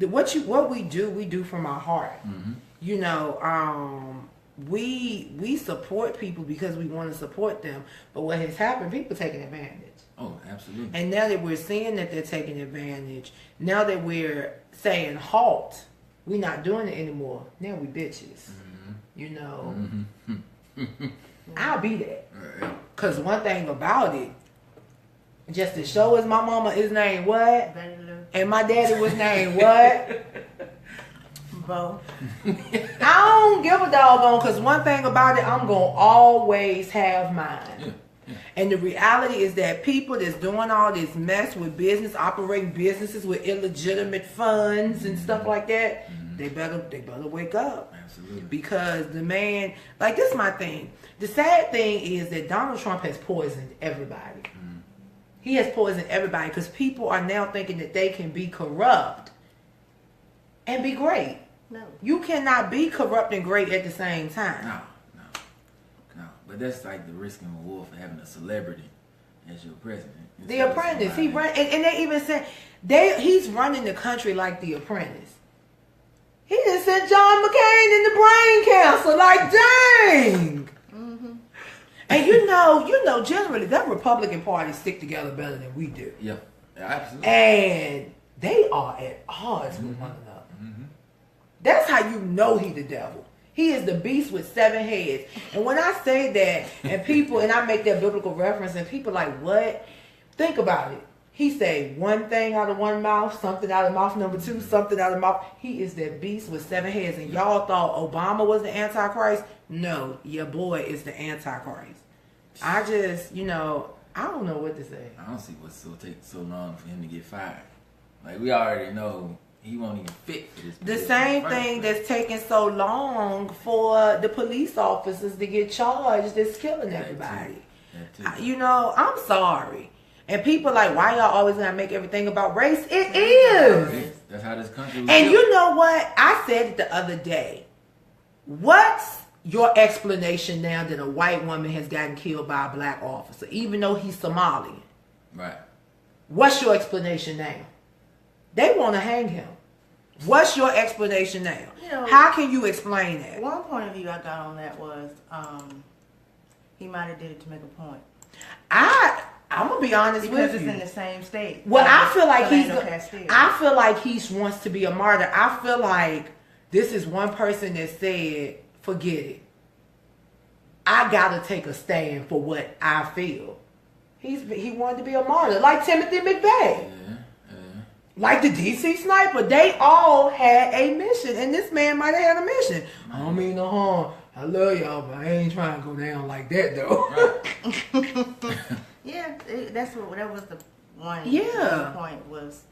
what we do from our heart. Mm-hmm. You know, we support people because we want to support them. But what has happened, people taking advantage. Oh, absolutely. And now that we're seeing that they're taking advantage, now that we're saying halt, we're not doing it anymore. Now we bitches. Mm-hmm. You know, I'll be that. Because one thing about it, just to show us my mama is named what? And my daddy was named what? Bo. I don't give a doggone, because one thing about it, I'm going to always have mine. Yeah. Yeah. And the reality is that people that's doing all this mess with business, operating businesses with illegitimate funds and stuff like that, they better wake up. Absolutely. Because the man, like, this is my thing. The sad thing is that Donald Trump has poisoned everybody. He has poisoned everybody because people are now thinking that they can be corrupt and be great. No. You cannot be corrupt and great at the same time. No. But that's like the risk and reward for having a celebrity as your president. The Apprentice. He run, and they even said he's running the country like The Apprentice. He just sent John McCain in the brain cancer. Like, dang. And you know, generally that Republican Party stick together better than we do. Yeah, absolutely. And they are at odds with one another. Mm-hmm. That's how you know he the devil. He is the beast with 7 heads. And when I say that, and I make that biblical reference, and people like, what? Think about it. He say one thing out of one mouth, something out of mouth number 2, something out of mouth. He is that beast with 7 heads. And y'all thought Obama was the Antichrist? No, your boy is the Antichrist. I just, you know, I don't know what to say. I don't see what's take so long for him to get fired. Like, we already know he won't even fit for this. The same thing that's taking so long for the police officers to get charged that's killing everybody. That too. You know, I'm sorry. And people like, why y'all always gonna make everything about race? It is. That's how this country was And built. You know what? I said it the other day. What's your explanation now that a white woman has gotten killed by a black officer, even though he's Somalian? Right. What's your explanation now? They want to hang him. What's your explanation now? You know, how can you explain that? One point of view I got on that was he might have did it to make a point. I'm gonna be honest with you. Because it's in the same state. Well, I feel like he wants to be a martyr. I feel like this is one person that said, forget it. I gotta take a stand for what I feel. He wanted to be a martyr, like Timothy McVeigh. Like the DC sniper, they all had a mission, and this man might have had a mission. I don't mean no harm. I love y'all, but I ain't trying to go down like that though. Yeah, that was the one. Yeah. The point was,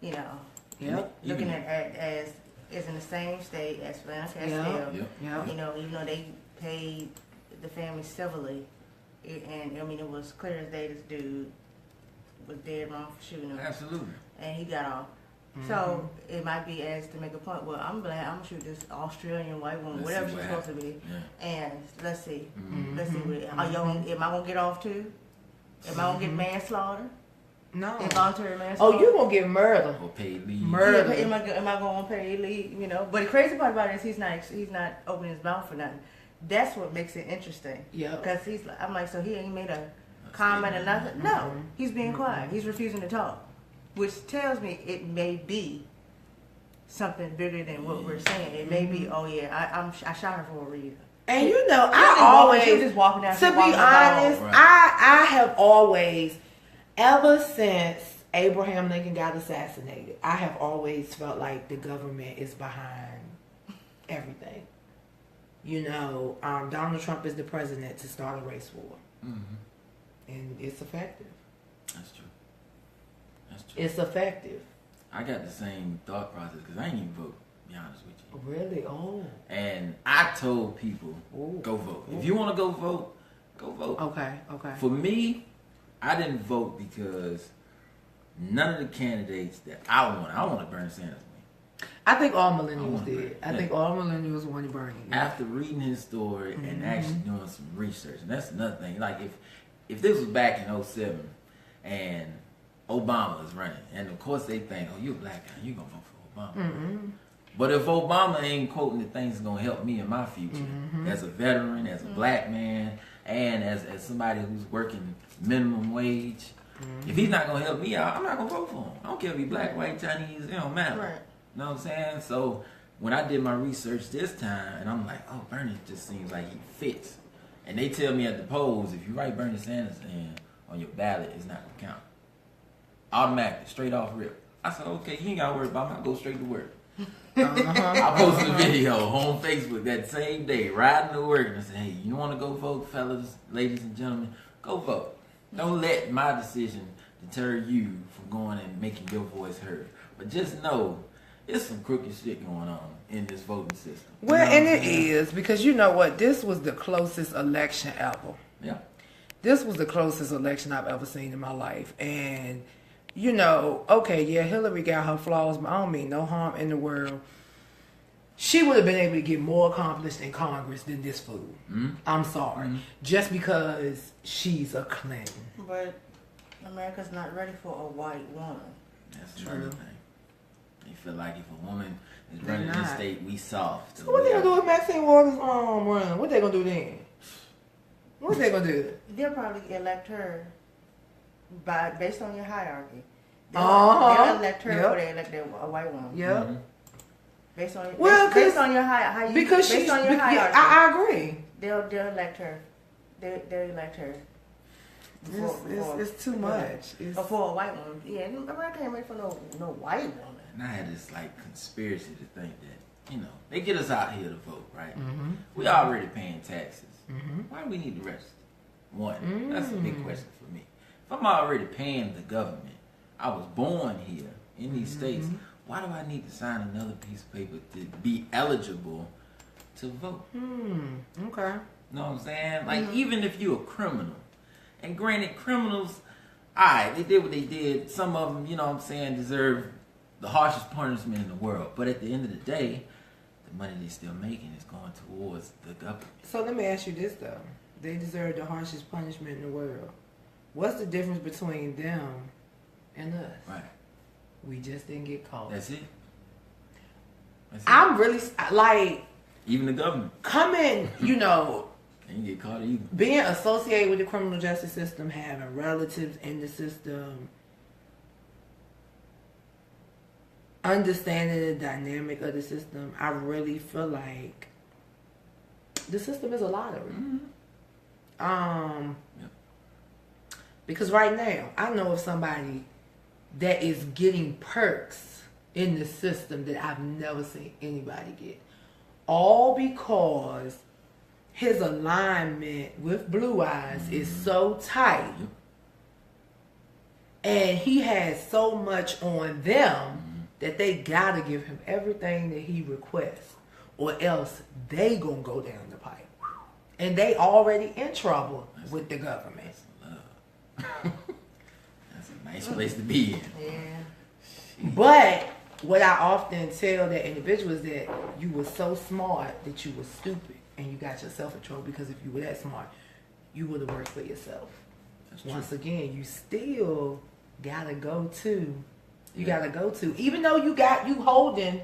you know, Yep. looking at as in the same state as Atlanta Castile. Yep. You know, even though they paid the family civilly, and I mean it was clear as day this dude was dead wrong for shooting him. Absolutely. And he got off. So it might be as to make a point. Well, I'm glad I'm gonna shoot this Australian white woman, whatever she's supposed to be, and let's see, let's see. Are y'all? Am I gonna get off too? Am I gonna get manslaughter? No. Involuntary manslaughter. Oh, you gonna get murder? Or paid leave. Murder. Yeah, am I going to pay leave? You know. But the crazy part about it is he's not opening his mouth for nothing. That's what makes it interesting. Yeah. Because I'm like, so he ain't made a comment or nothing. No, he's being quiet. He's refusing to talk, which tells me it may be something bigger than what we're saying. It may be, oh yeah, I shot her for a reason. And you know, she was just walking down. to be honest, I have always, ever since Abraham Lincoln got assassinated, I have always felt like the government is behind everything. You know, Donald Trump is the president to start a race war. And it's effective. That's true. It's effective. I got the same thought process because I ain't even vote, to be honest with you. Really? Oh. And I told people, go vote. If you want to go vote, go vote. Okay. For me, I didn't vote because none of the candidates that I wanted Bernie Sanders win. I think all millennials did. I think all millennials wanted Bernie. After reading his story and actually doing some research, and that's another thing. Like if this was back in 07 and Obama is running, and of course they think, oh, you're a black guy, you're gonna vote for Obama. But if Obama ain't quoting the things that's gonna help me in my future, as a veteran, as a black man, and as somebody who's working minimum wage, if he's not gonna help me out, I'm not gonna vote for him. I don't care if he's black, white, Chinese, it don't matter. Right. You know what I'm saying? So when I did my research this time, and I'm like, oh, Bernie just seems like he fits. And they tell me at the polls, if you write Bernie Sanders in on your ballot, it's not gonna count. Automatically, straight off rip. I said, okay, you ain't gotta worry about me. I'll go straight to work. I posted a video on Facebook that same day, riding to work, and I said, hey, you want to go vote, fellas, ladies and gentlemen? Go vote. Don't let my decision deter you from going and making your voice heard. But just know, there's some crooked shit going on in this voting system. Well, and it is, because you know what? This was the closest election ever. Yeah. This was the closest election I've ever seen in my life. And, you know, okay, yeah, Hillary got her flaws, but I don't mean no harm in the world. She would have been able to get more accomplished in Congress than this fool. I'm sorry. Just because she's a Clinton. But America's not ready for a white woman. That's another thing. They feel like if a woman is running this state, we soft. So what they gonna do with Maxine Waters' run? What they gonna do then? What they gonna do? They'll probably elect her based on your hierarchy. They'll elect her before they elect a white woman. Yeah. Based on based on your hierarchy. Because based on your hierarchy. I agree. They'll elect her. They'll elect her. It's too much. For a white woman. Yeah, America ain't ready for no white woman. And I had this like conspiracy to think that, you know, they get us out here to vote, right? We already paying taxes. Why do we need the rest? One, that's a big question for me. If I'm already paying the government, I was born here in these states, why do I need to sign another piece of paper to be eligible to vote? Okay. You know what I'm saying? Like, even if you're a criminal, and granted, criminals, alright, they did what they did. Some of them, you know what I'm saying, deserve the harshest punishment in the world. But at the end of the day, the money they're still making is going towards the government. So let me ask you this, though. They deserve the harshest punishment in the world. What's the difference between them and us? Right. We just didn't get caught. That's it. I'm really, like... Even the government. Coming, you know... They didn't get caught either. Being associated with the criminal justice system, having relatives in the system, understanding the dynamic of the system, I really feel like the system is a lottery. Because right now, I know of somebody that is getting perks in the system that I've never seen anybody get. All because his alignment with Blue Eyes is so tight. And he has so much on them that they gotta give him everything that he requests, or else they gonna go down the pipe. And they already in trouble with the government. That's a nice place to be in. Yeah. But what I often tell that individual is that you were so smart that you were stupid and you got yourself in trouble, because if you were that smart, you would have worked for yourself. Once again, you still gotta go to. Even though you holding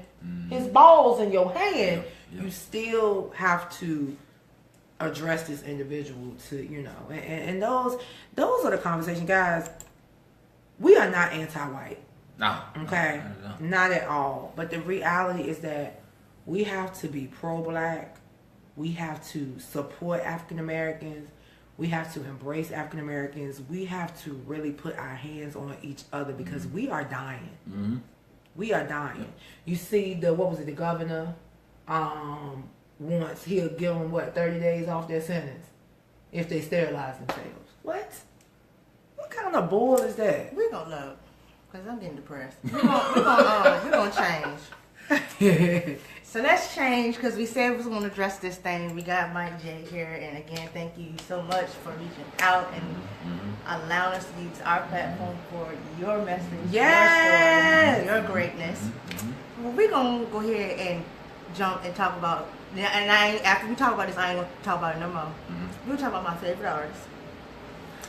his balls in your hand, you still have to address this individual to, you know, and those are the conversations, guys. We are not anti-white. No. Okay? No. Not at all. But the reality is that we have to be pro-black. We have to support African Americans. We have to embrace African Americans. We have to really put our hands on each other, because we are dying. We are dying. Yep. You see the governor, once he'll give them 30 days off their sentence if they sterilize themselves. What kind of bull is that? We're gonna look, because I'm getting depressed. We're gonna change. So let's change, because we said we was going to address this thing. We got Mike J here, and again, thank you so much for reaching out and allowing us to use our platform for your message, your story, your greatness. Well, we're going to go ahead and jump and talk about, after we talk about this, I ain't going to talk about it no more. We're going to talk about my favorite artist,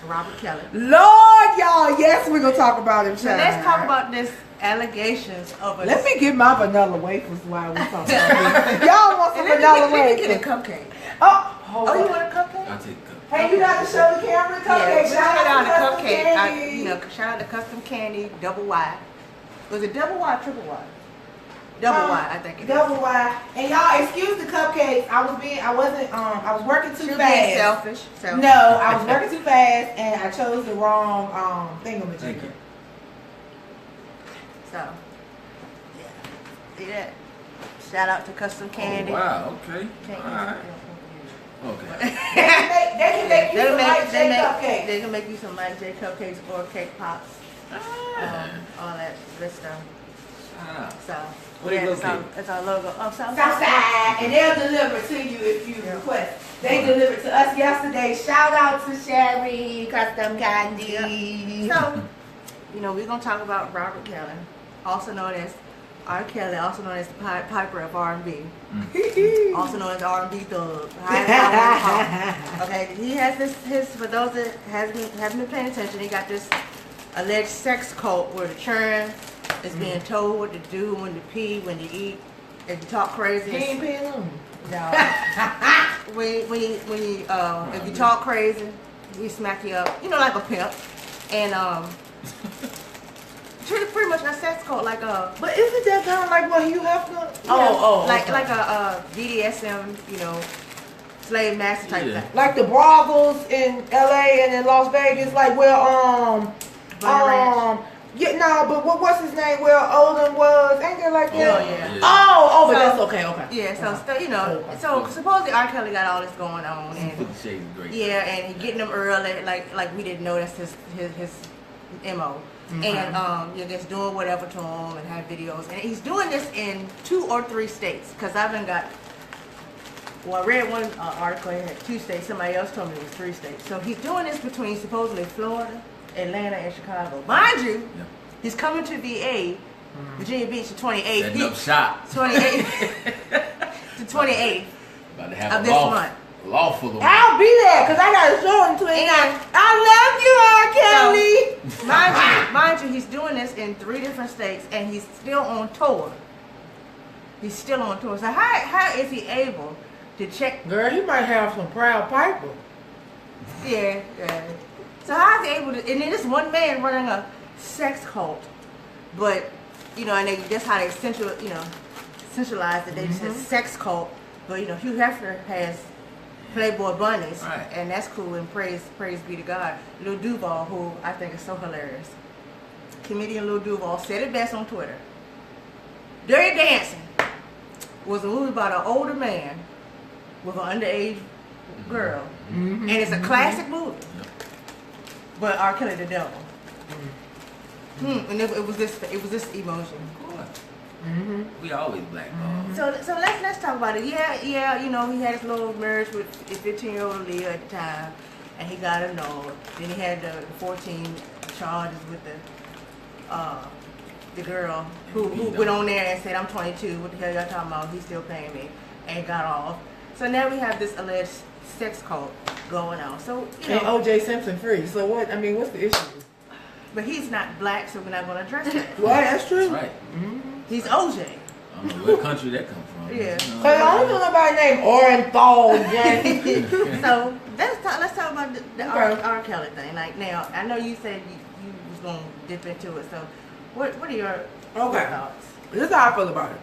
Robert Kelly. Lord, y'all, yes, we're going to talk about him. So let's talk about this allegations of a... Let me get my vanilla wafers while we talk about this. Y'all want some vanilla wafers? Let me get a cupcake. Oh, you want a cupcake? I'll take a cupcake. Hey, you got to show the camera the cupcake. Yeah, shout out to cupcake. Shout out to Custom Candy, Double Y. Was it Double Y or Triple Y? Double Y, I think it is. Double Y. And y'all, excuse the cupcakes. I was working too fast. Being selfish. No, I was working too fast, and I chose the wrong thingamajigger. Thank you. So, yeah. See that? Shout out to Custom Candy. Oh, wow, okay. Alright. Okay. They can make you some Mike J cupcakes. They can make you some Mike J cupcakes or cake pops. All that good stuff. So, what is located? It's our logo. Oh, Southside. And they'll deliver to you if you request. They delivered to us yesterday. Shout out to Sherry Custom Candy. So, we're going to talk about Robert Kelly, also known as R. Kelly, also known as the Piper of R&B, also known as R&B Thug. Okay, he has his, for those that haven't been paying attention, he got this alleged sex cult where the children is being told what to do, when to pee, when to eat, if you talk crazy. He ain't paying them. No. If you talk crazy, he smack you up, like a pimp. And pretty much a sex cult, like a. But isn't that kind of like what you have to? Like a BDSM, slave master type thing. Like the brothels in LA and in Las Vegas, like where but what's his name? Where Odin was, ain't there like that? Yeah. But that's okay. Yeah, so supposedly R. Kelly got all this going on, and and he getting them early, like we didn't know that's his MO. And you're just doing whatever to him and have videos, and he's doing this in 2 or 3 states. Cause I haven't got. Well, I read one article in 2 states. Somebody else told me it was 3 states. So he's doing this between supposedly Florida, Atlanta, and Chicago. Mind you, he's coming to VA, Virginia Beach, the 28th. Setting up shop. 28th. The 28th About to have of this month. Lawful. I'll be there because I got a show in 29. I love you, R. Kelly. So, mind you, he's doing this in 3 different states, and he's still on tour. So how is he able to check? Girl, he might have some proud Piper. Yeah. So how is he able to? And then this one man running a sex cult, but and that's how they centralized it. They just said sex cult, but Hugh Hefner has Playboy bunnies, Right. and that's cool. And praise be to God. Lil Duval, who I think is so hilarious, comedian Lil Duval said it best on Twitter. Dirty Dancing was a movie about an older man with an underage girl, and it's a classic movie. But R. Kelly the devil. And it was this emotion. We always blackball. So let's talk about it. Yeah, you know, he had his little marriage with his 15-year-old Leah at the time, and he got annulled. Then he had the 14 charges with the girl who went on there and said, "I'm 22. What the hell y'all talking about? He's still paying me," and got off. So now we have this alleged sex cult going on. So you know, and O.J. Simpson free. So what? I mean, what's the issue? but he's not black, so we're not going to address that. Well, that's true. That's right. He's OJ. I don't know what country that come from. Yeah. Cause I don't know nobody named Orenthal James. So let's talk about the Okay. R. Kelly thing. Like now, I know you said you was going to dip into it. So what are your thoughts? This is how I feel about it.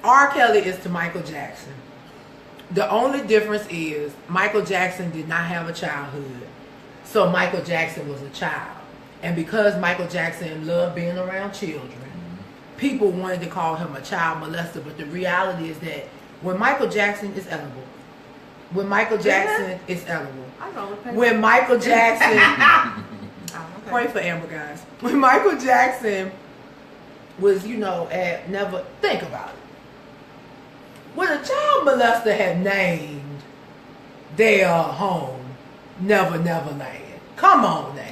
R. Kelly is to Michael Jackson. The only difference is Michael Jackson did not have a childhood. So Michael Jackson was a child. And because Michael Jackson loved being around children, people wanted to call him a child molester. But the reality is that when Michael Jackson is edible, when Michael Jackson is edible, when Michael Jackson, pray for Amber, guys. When Michael Jackson was, never think about it. When a child molester had named their home Never Land. Come on now.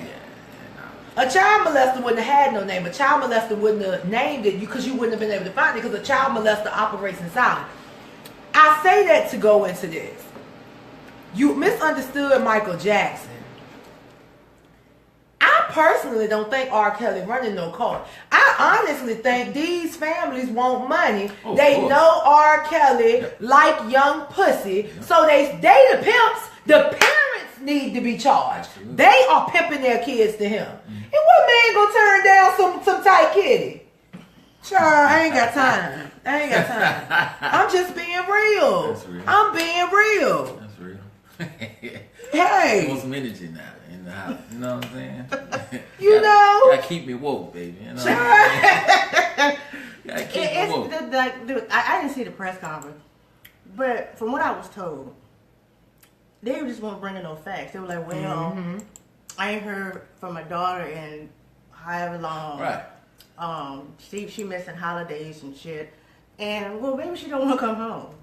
A child molester wouldn't have had no name. A child molester wouldn't have named it because you wouldn't have been able to find it because a child molester operates in silence. I say that to go into this. You misunderstood Michael Jackson. I personally don't think R. Kelly running no cult. I honestly think these families want money. They know R. Kelly like young pussy. So they the pimps. The parents need to be charged. Absolutely. They are pimping their kids to him. And what man gonna turn down some tight kitty? Child, I ain't got time. I'm just being real. That's real. I'm being real. That's real. Hey. Most energy now in the house. You know what I'm saying? Gotta keep me woke, baby. You know what I'm saying? Gotta keep me woke. I didn't see the press conference, but from what I was told, they just weren't bringing no facts. They were like, well, I ain't heard from my daughter in however long. Right. She missing holidays and shit. And, well, maybe she don't want to come home.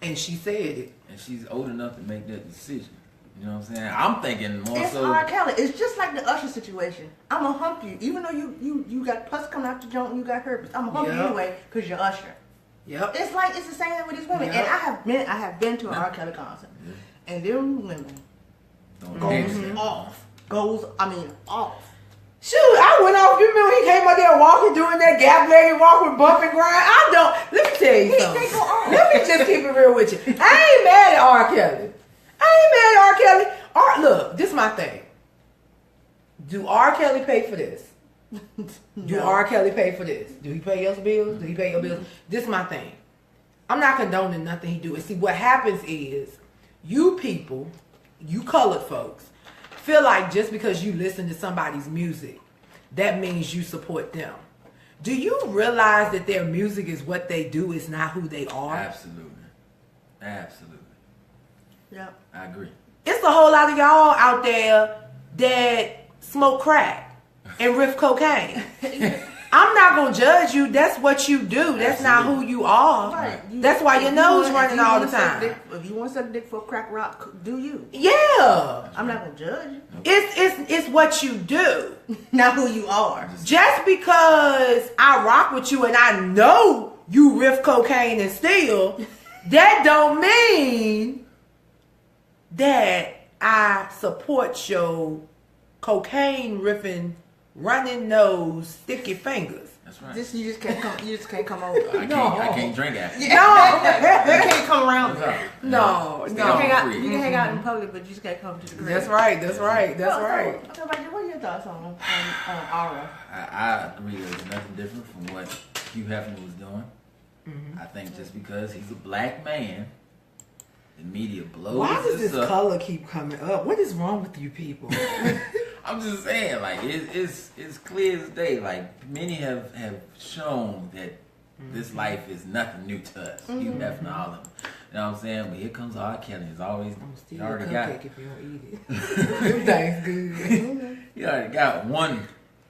And she said it. And she's old enough to make that decision. You know what I'm saying? I'm thinking more it's so. R. Kelly. It's just like the Usher situation. I'm going to hump you. Even though you got pus coming out the joint and you got herpes. I'm going to hump you anyway because you're Usher. Yep. It's the same thing with these women. And I have been to an R. Kelly concert. And them women goes off. Shoot, I went off. You remember he came out there walking, doing that gap leg walk with bump and grind? Let me tell you something. Let me just keep it real with you. I ain't mad at R. Kelly. Look, this is my thing. Do R. Kelly pay for this? Do R. Kelly pay for this? Do he pay your bills? Do he pay your bills? This is my thing. I'm not condoning nothing he do. And see, what happens is, you people, you colored folks, feel like just because you listen to somebody's music, that means you support them. Do you realize that their music is what they do, is not who they are? Absolutely. Yep. I agree. It's a whole lot of y'all out there that smoke crack and riff cocaine. I'm not going to judge you. That's what you do. That's not who you are. Right. That's why your nose running all the time. If you want to suck dick for a crack rock, do you? Yeah. I'm not going to judge you. It's what you do. Not who you are. Just because I rock with you and I know you riff cocaine and steal, that don't mean that I support your cocaine riffing, running nose, sticky fingers. That's right. You just can't come over. I can't drink after. You can't come around me. No. You can hang out in public, but you just can't come to the crib. That's right. What are your thoughts on Aura? I agree. There's nothing different from what Hugh Hefner was doing. I think just because he's a black man, the media blows. Why does this up. color keep coming up? What is wrong with you people? I'm just saying, like it's clear as day. Like many have shown that this life is nothing new to us. You left and all of them. You know what I'm saying? But here comes R. Kelly. It's always I'm you already got. If you don't eat it, that's good. You already got one.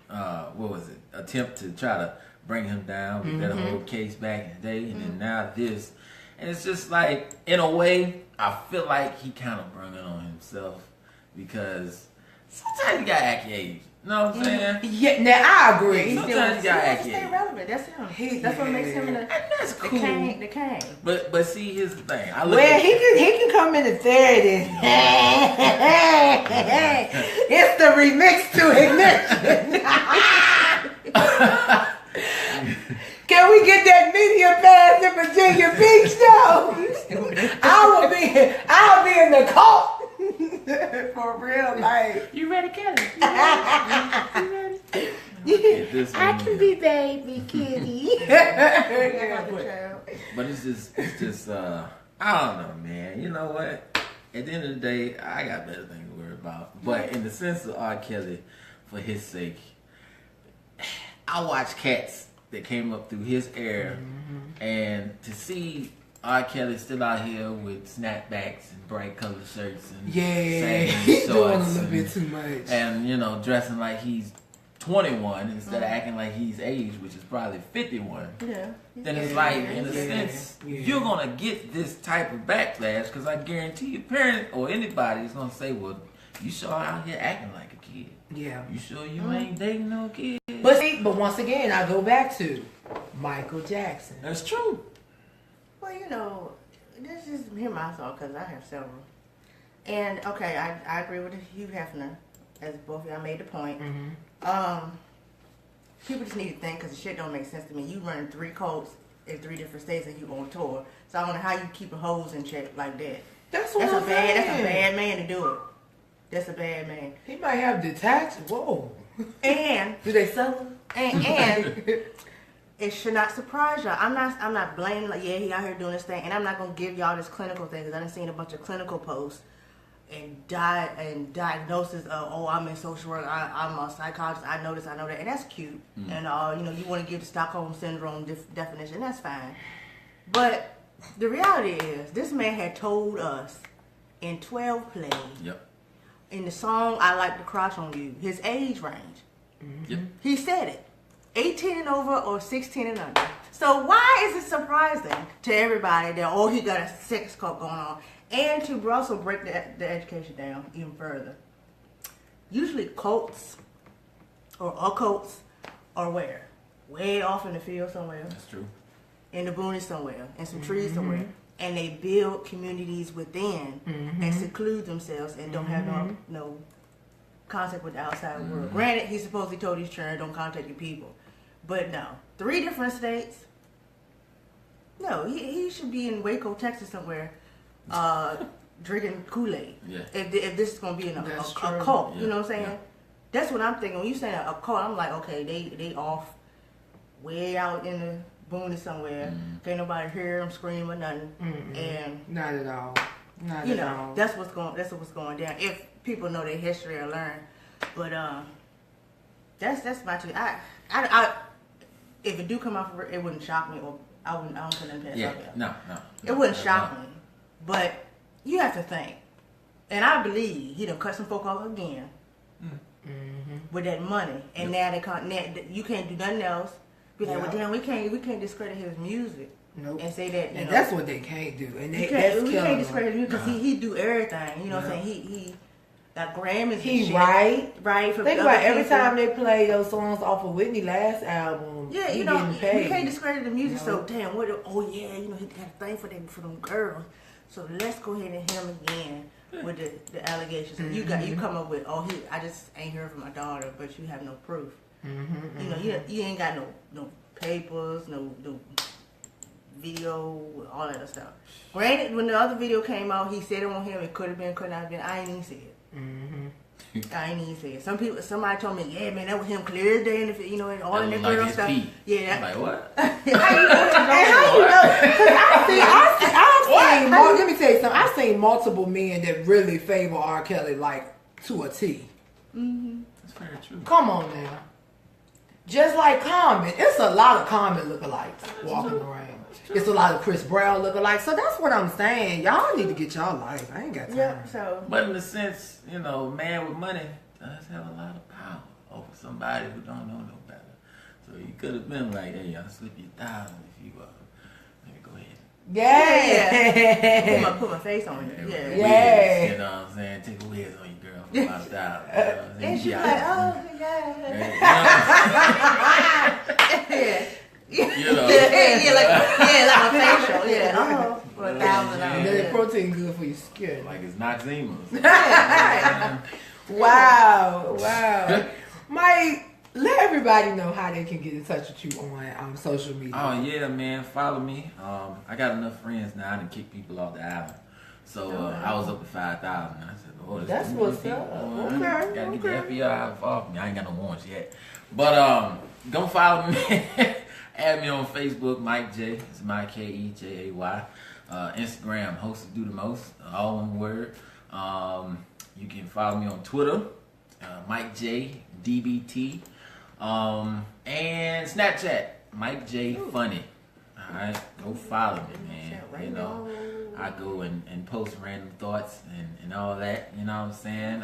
What was it? Attempt to try to bring him down. We got a whole case back in the day, and then now this, and it's just like in a way, I feel like he kind of brought it on himself because sometimes you gotta act your age. You know what I'm saying? Yeah, now I agree. Sometimes you gotta act your stay age. relevant. That's him. That's what makes him And that's the cool. king. But see, here's the thing. I look Well, at, he can come in the 30s. It's the remix to Ignition. Can we get that media pass in Virginia Beach though? I'll be in the cult. For real, like You ready, Kelly? I can be baby kitty. but it's just I don't know, man. You know what? At the end of the day, I got better things to worry about. But in the sense of R. Kelly, for his sake, I watch cats that came up through his era, and to see R. Kelly still out here with snapbacks and bright colored shirts and He's doing a little bit too much. and you know, dressing like he's 21 instead of acting like he's aged, which is probably 51. Yeah. Then it's like, in a sense, you're gonna get this type of backlash because I guarantee your parent or anybody is gonna say, "Well, you sure out here acting like a kid. Yeah. You sure you ain't dating no kid?" But once again, I go back to Michael Jackson. That's true. Well, you know, this is him myself because I have several. And okay, I agree with Hugh Hefner, as both of y'all made the point. People just need to think because the shit don't make sense to me. You running 3 cults in 3 different states and you on tour, so I don't know how you keep a hose in check like that. That's a bad man to do it. That's a bad man. He might have detached. Whoa. And Do they sell them? and it should not surprise y'all. I'm not blaming like he out here doing this thing, and I'm not gonna give y'all this clinical thing because I done seen a bunch of clinical posts and diagnosis of I'm in social work, I'm a psychologist, I know this, I know that, and that's cute. And you know, you want to give the Stockholm syndrome definition, that's fine. But the reality is, this man had told us in 12 plays. Yep. In the song "I Like to Crush on You," his age range. Yep. He said it. 18 and over or 16 and under. So why is it surprising to everybody that he got a sex cult going on? And to also break the education down even further. Usually cults or occults are where? Way off in the field somewhere. That's true. In the boonies somewhere. In some trees somewhere. And they build communities within and seclude themselves and don't have no contact with the outside world. Granted, he supposedly told his children don't contact your people. But no. 3 different states. No, he should be in Waco, Texas somewhere, drinking Kool-Aid. Yeah. If this is gonna be a true. cult, Yeah. you know what I'm saying? Yeah. That's what I'm thinking. When you say a cult, I'm like, okay, they off way out in the boonies somewhere. Can't nobody hear them scream or nothing. And Not at all. Not you at know, all. that's what's going down. If people know their history or learn, but that's my truth. I if it do come out, it wouldn't shock me, or I don't put it past Yeah. out there. No. It wouldn't shock me, but you have to think, and I believe he done cut some folk off again with that money, and now they can't. Now you can't do nothing else. Be like, well, damn, we can't discredit his music. Nope. And say that, and that's what they can't do. And we that's can't discredit him because he do everything. You know what I'm saying? He got Grammys. He and shit. right. For Think other about every people. time they play those songs off of Whitney's last album. Yeah, he you know, getting we paid. can't discredit the music. So damn, oh yeah, you know, he got a thing for them girls. So let's go ahead and hit him again with the allegations. And you come up with I just ain't heard from my daughter, but you have no proof. You know, you ain't got no papers, no video, all that other stuff. Granted, when the other video came out, he said it on him. It could have been, could not have been. I ain't even see it. I ain't even say it. Somebody told me, yeah, man, that was him clear as day, and you know, and all in that like girl his stuff. feet. Yeah. I'm like, what? And how you know? Because I've seen, let me tell you something. I've seen multiple men that really favor R. Kelly like to a T. Mm-hmm. That's very true. Come on now. Just like Common. It's a lot of Common lookalikes walking around. It's a lot of Chris Brown lookalikes. So that's what I'm saying. Y'all need to get y'all life. I ain't got time. Yeah, so. But in the sense, you know, man with money does have a lot of power over somebody who don't know no better. So he could have been like, hey, I'll slip you $1,000 if you let me go ahead. Yeah. Put my face on it. Yeah. Yeah. You know what I'm saying? Take a whiz on your girl for about $1,000. You know what I'm saying? And she's Yeah. like, oh, yeah. Yeah. Yeah. You know. like a facial. Yeah. Oh, for $1,000. And then protein good for your skin. Like it's Noxemas. Wow. Mike, let everybody know how they can get in touch with you on social media. Oh yeah, man, follow me. I got enough friends now. I done kick people off the island. So I was up to 5,000. I said, "Oh, that's what's up." Okay, gotta get the FBI off me. I ain't got no warrants yet, but go follow me. Add me on Facebook, Mike J. It's Mike Kejay. Instagram, host to do the most, all one word. You can follow me on Twitter, Mike J DBT, and Snapchat, Mike J Funny. All right, go follow me, man. You know, I go and post random thoughts and all that. You know what I'm saying?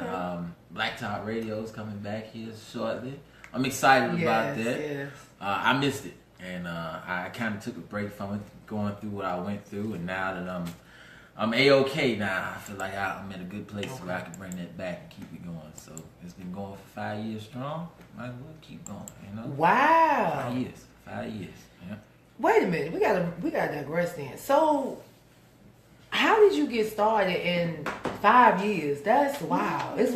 Black Talk Radio is coming back here shortly. I'm excited about that. Yes. I missed it, and I kind of took a break from it, going through what I went through, and now that I'm A-OK now, I feel like I'm in a good place where I can bring that back and keep it going. So it's been going for 5 years strong. Might as well keep going, you know? Wow. 5 years, yeah. Wait a minute, we gotta digress then. So, how did you get started in 5 years? That's wow. This is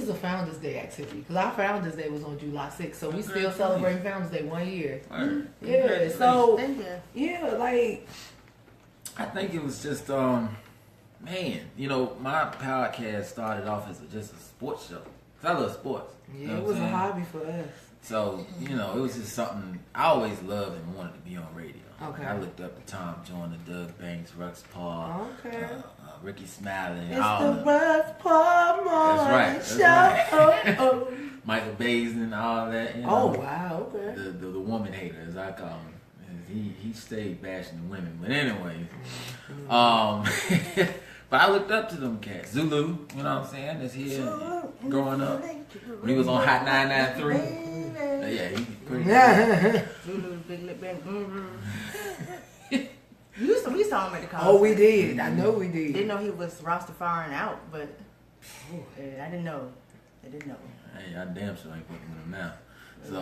a Founders Day activity because our Founders Day was on July 6th, so we still celebrating Founders Day 1 year. Yeah. So yeah, like I think it was just man, you know, my podcast started off as just a sports show. 'Cause I love sports. Yeah, you know it what was I'm a saying? hobby for us. So, you know, it was just something I always loved and wanted to be on radio. Okay. I looked up to Tom Joyner, Doug Banks, Rux Paul, Okay. Ricky Smiley. It's the Russ Paul Morning Show. Right. Oh. Michael Basin, all that. You know, Oh, wow. Okay. The woman hater, as I call him. He stayed bashing the women. But anyway, but I looked up to them cats. Zulu, you know what I'm saying? That's here growing up. When he was on Hot 993. Yeah, he pretty Zulu, Big Lip Band. We saw him at the concert. Oh, we did. I know we did. Didn't know he was Rastafarian out, but I didn't know. Hey, I damn sure ain't fucking with him now. So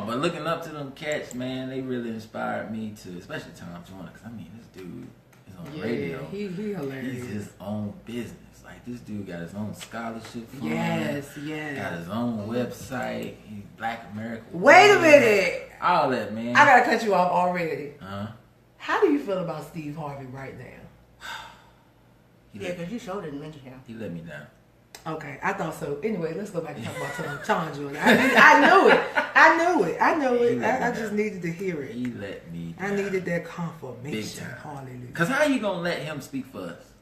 but looking up to them cats, man, they really inspired me to, especially Tom Joyner, because I mean, this dude is on radio. He hilarious. He's his own business. Like, this dude got his own scholarship fund. Yes. Got his own website. He's Black American. Wait a minute. All that, man. I gotta cut you off already. Uh-huh. How do you feel about Steve Harvey right now? Yeah, because you sure didn't mention him. He let me down. Okay, I thought so. Anyway, let's go back and talk about Tom Joyner. I knew it. I just needed to hear it. He let me down. I needed that confirmation. Big time. Hallelujah. Because how you going to let him speak for us?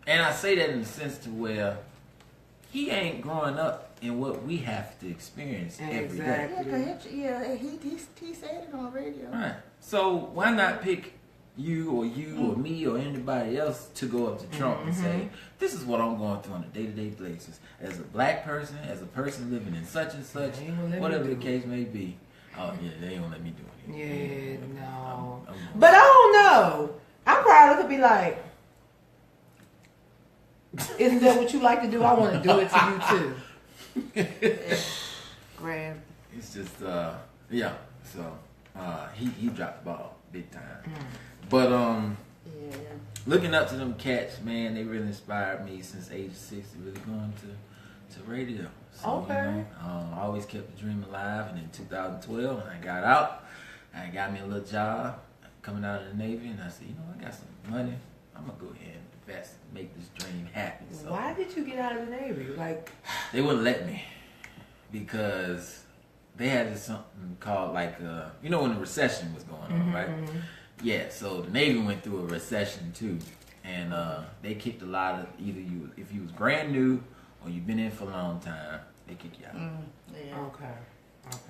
And I say that in the sense to where he ain't growing up in what we have to experience every day. Yeah, he said it on radio. Right. So why not pick you or me or anybody else to go up to Trump and say, this is what I'm going through on a day-to-day basis. As a black person, as a person living in such and such, whatever the case may be. Oh, yeah, they ain't gonna let me do it. Yeah, no. But I don't know. I probably could be like, isn't that what you like to do? I want to do it to you too. Grab. It's just, yeah. So, he dropped the ball big time. But, looking up to them cats, man, they really inspired me since age 6 to really go into radio. So, Okay. You know, I always kept the dream alive. And in 2012, when I got out, I got me a little job coming out of the Navy. And I said, you know, I got some money. I'm gonna go ahead and invest, make this dream happen. So Why did you get out of the Navy? Like, they wouldn't let me because they had this something called like you know when the recession was going on, right? Yeah, so the Navy went through a recession too, and they kicked a lot of either you if you was brand new or you've been in for a long time, they kick you out. okay.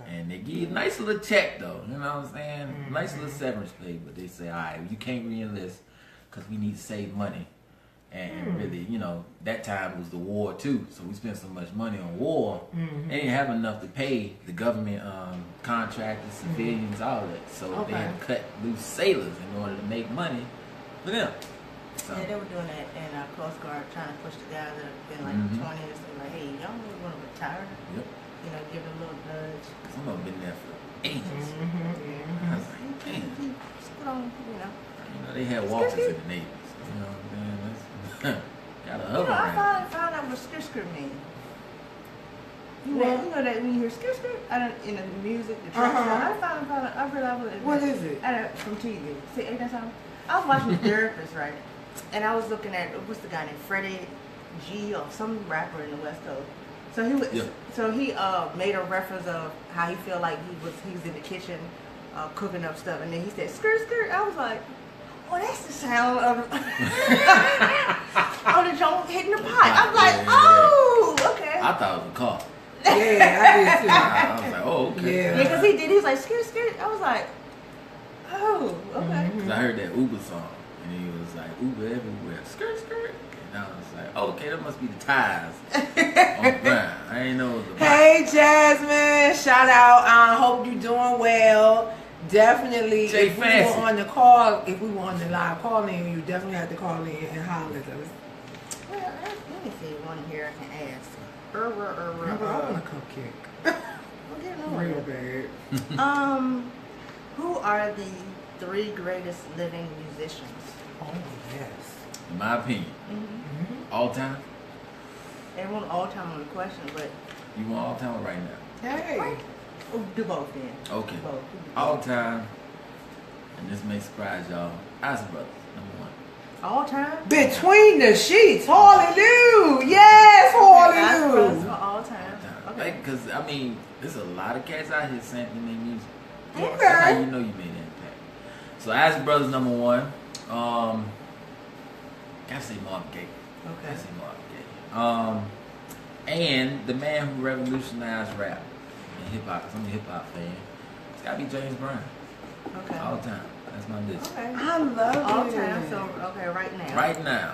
And they give you a nice little check though, you know what I'm saying? Nice little severance pay, but they say, all right, you can't re-enlist because we need to save money. And really, you know, that time was the war too, so we spent so much money on war. They didn't have enough to pay the government contractors, civilians, all that. So they had to cut loose sailors in order to make money for them. So. Yeah, they were doing that in our Coast Guard, trying to push the guys that have been like 20s. They're like, hey, y'all really want to retire? Yep. You know, give it a little nudge. Some of them been there for ages. Yeah. I was like, damn. Just put on, you know. You know, they had walkers in the Navy. So, you know what I'm saying? Got a You hover know, around. I found out what skr means. You know that when you hear skr, in the music, the track, I realized What is it? From TV. See, ain't that something? I was watching The Therapist, right? And I was looking at, what's the guy named Freddie G or some rapper in the West Coast. So he was, so he made a reference of how he felt like he was in the kitchen cooking up stuff, and then he said skr. I was like, oh, that's the sound of the joint hitting the pot. I'm like, oh, okay. I thought it was a car. Yeah, I did too. I was like, oh, okay. Yeah, because he did. He was like skr. I was like, oh, okay. Because I heard that Uber song, and he was like, Uber everywhere, skr. And I was like, oh, okay, that must be the tires on the ground. I ain't know it was a bike. Hey, Jasmine. Shout out. Hope you're doing well. Definitely, Jay if Fancy. we were on the call, if we were on the live calling, you definitely have to call in and holler at us. Well, let me see one here I can ask. I want a cupcake. We'll get another Real one. bad. Who are the 3 greatest living musicians? Oh, yes. In my opinion, all time. They want all time on the question, but You want all time or right now? Hey. oh, do both then. Okay. Do both. All time, and this may surprise y'all, Ice Brothers, #1. All time? Between the sheets. Hallelujah. Yes, hallelujah. For all time. Okay. Because, I mean, there's a lot of cats out here sampling their music. Okay. That's how you know you made an impact. So, Ice Brothers, #1. Gotta say Marvin Gaye. Okay. Gotta say Marvin Gaye. And the man who revolutionized rap and hip hop, 'cause I'm a hip hop fan, it's gotta be James Brown. Okay. All time. That's my list. Okay. I love All it. time. So okay, right now. Right now.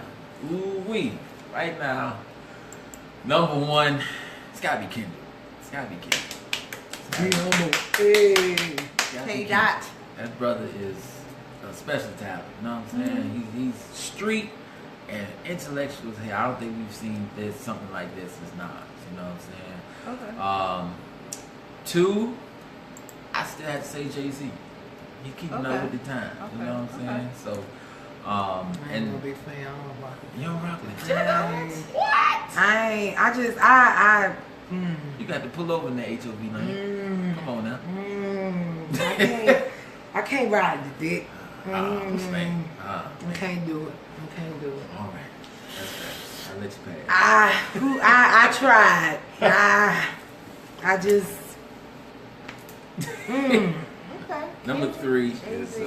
Ooh-wee. Right now. #1. It's gotta be Kendrick. It's gotta be Kendrick. Hey. Gotta be K. Kendrick. Dot. That brother is a special talent. You know what I'm saying? He's street and intellectual as hell. I don't think we've seen something like this as Nas. You know what I'm saying? Okay. 2, I still have to say Jay-Z. He's keeping up with the time. Okay. You know what I'm saying? So, I ain't and no big fan. I don't rock it. you don't rock with it. What? You got to pull over in the HOV lane. Come on now. I can't ride the dick. Spank. I can't do it. All right. That's fair. I'll let you pass. I tried. I just. Okay. #3 is Jay-Z.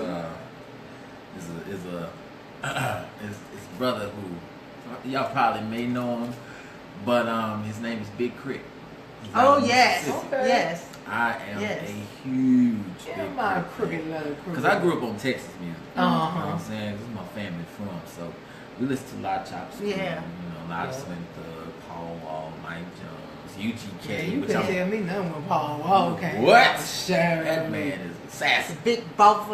his brother who y'all probably may know him, but his name is Big Crit. He's out Oh of yes. Mississippi. Okay. Yes. I am Yes. a huge Yeah, Big my Crit crooked fan. letter. crooked Because I grew letter. up on Texas music. You know what I'm saying? This is my family from, so we listen to a lot of chops. Yeah. You know, a lot of Slim Thug, Paul Wall, Mike Jones, UGK. Yeah, you which can I'm- tell me nothing with Paul Walker. What? Sure. That man is The assassin. big boss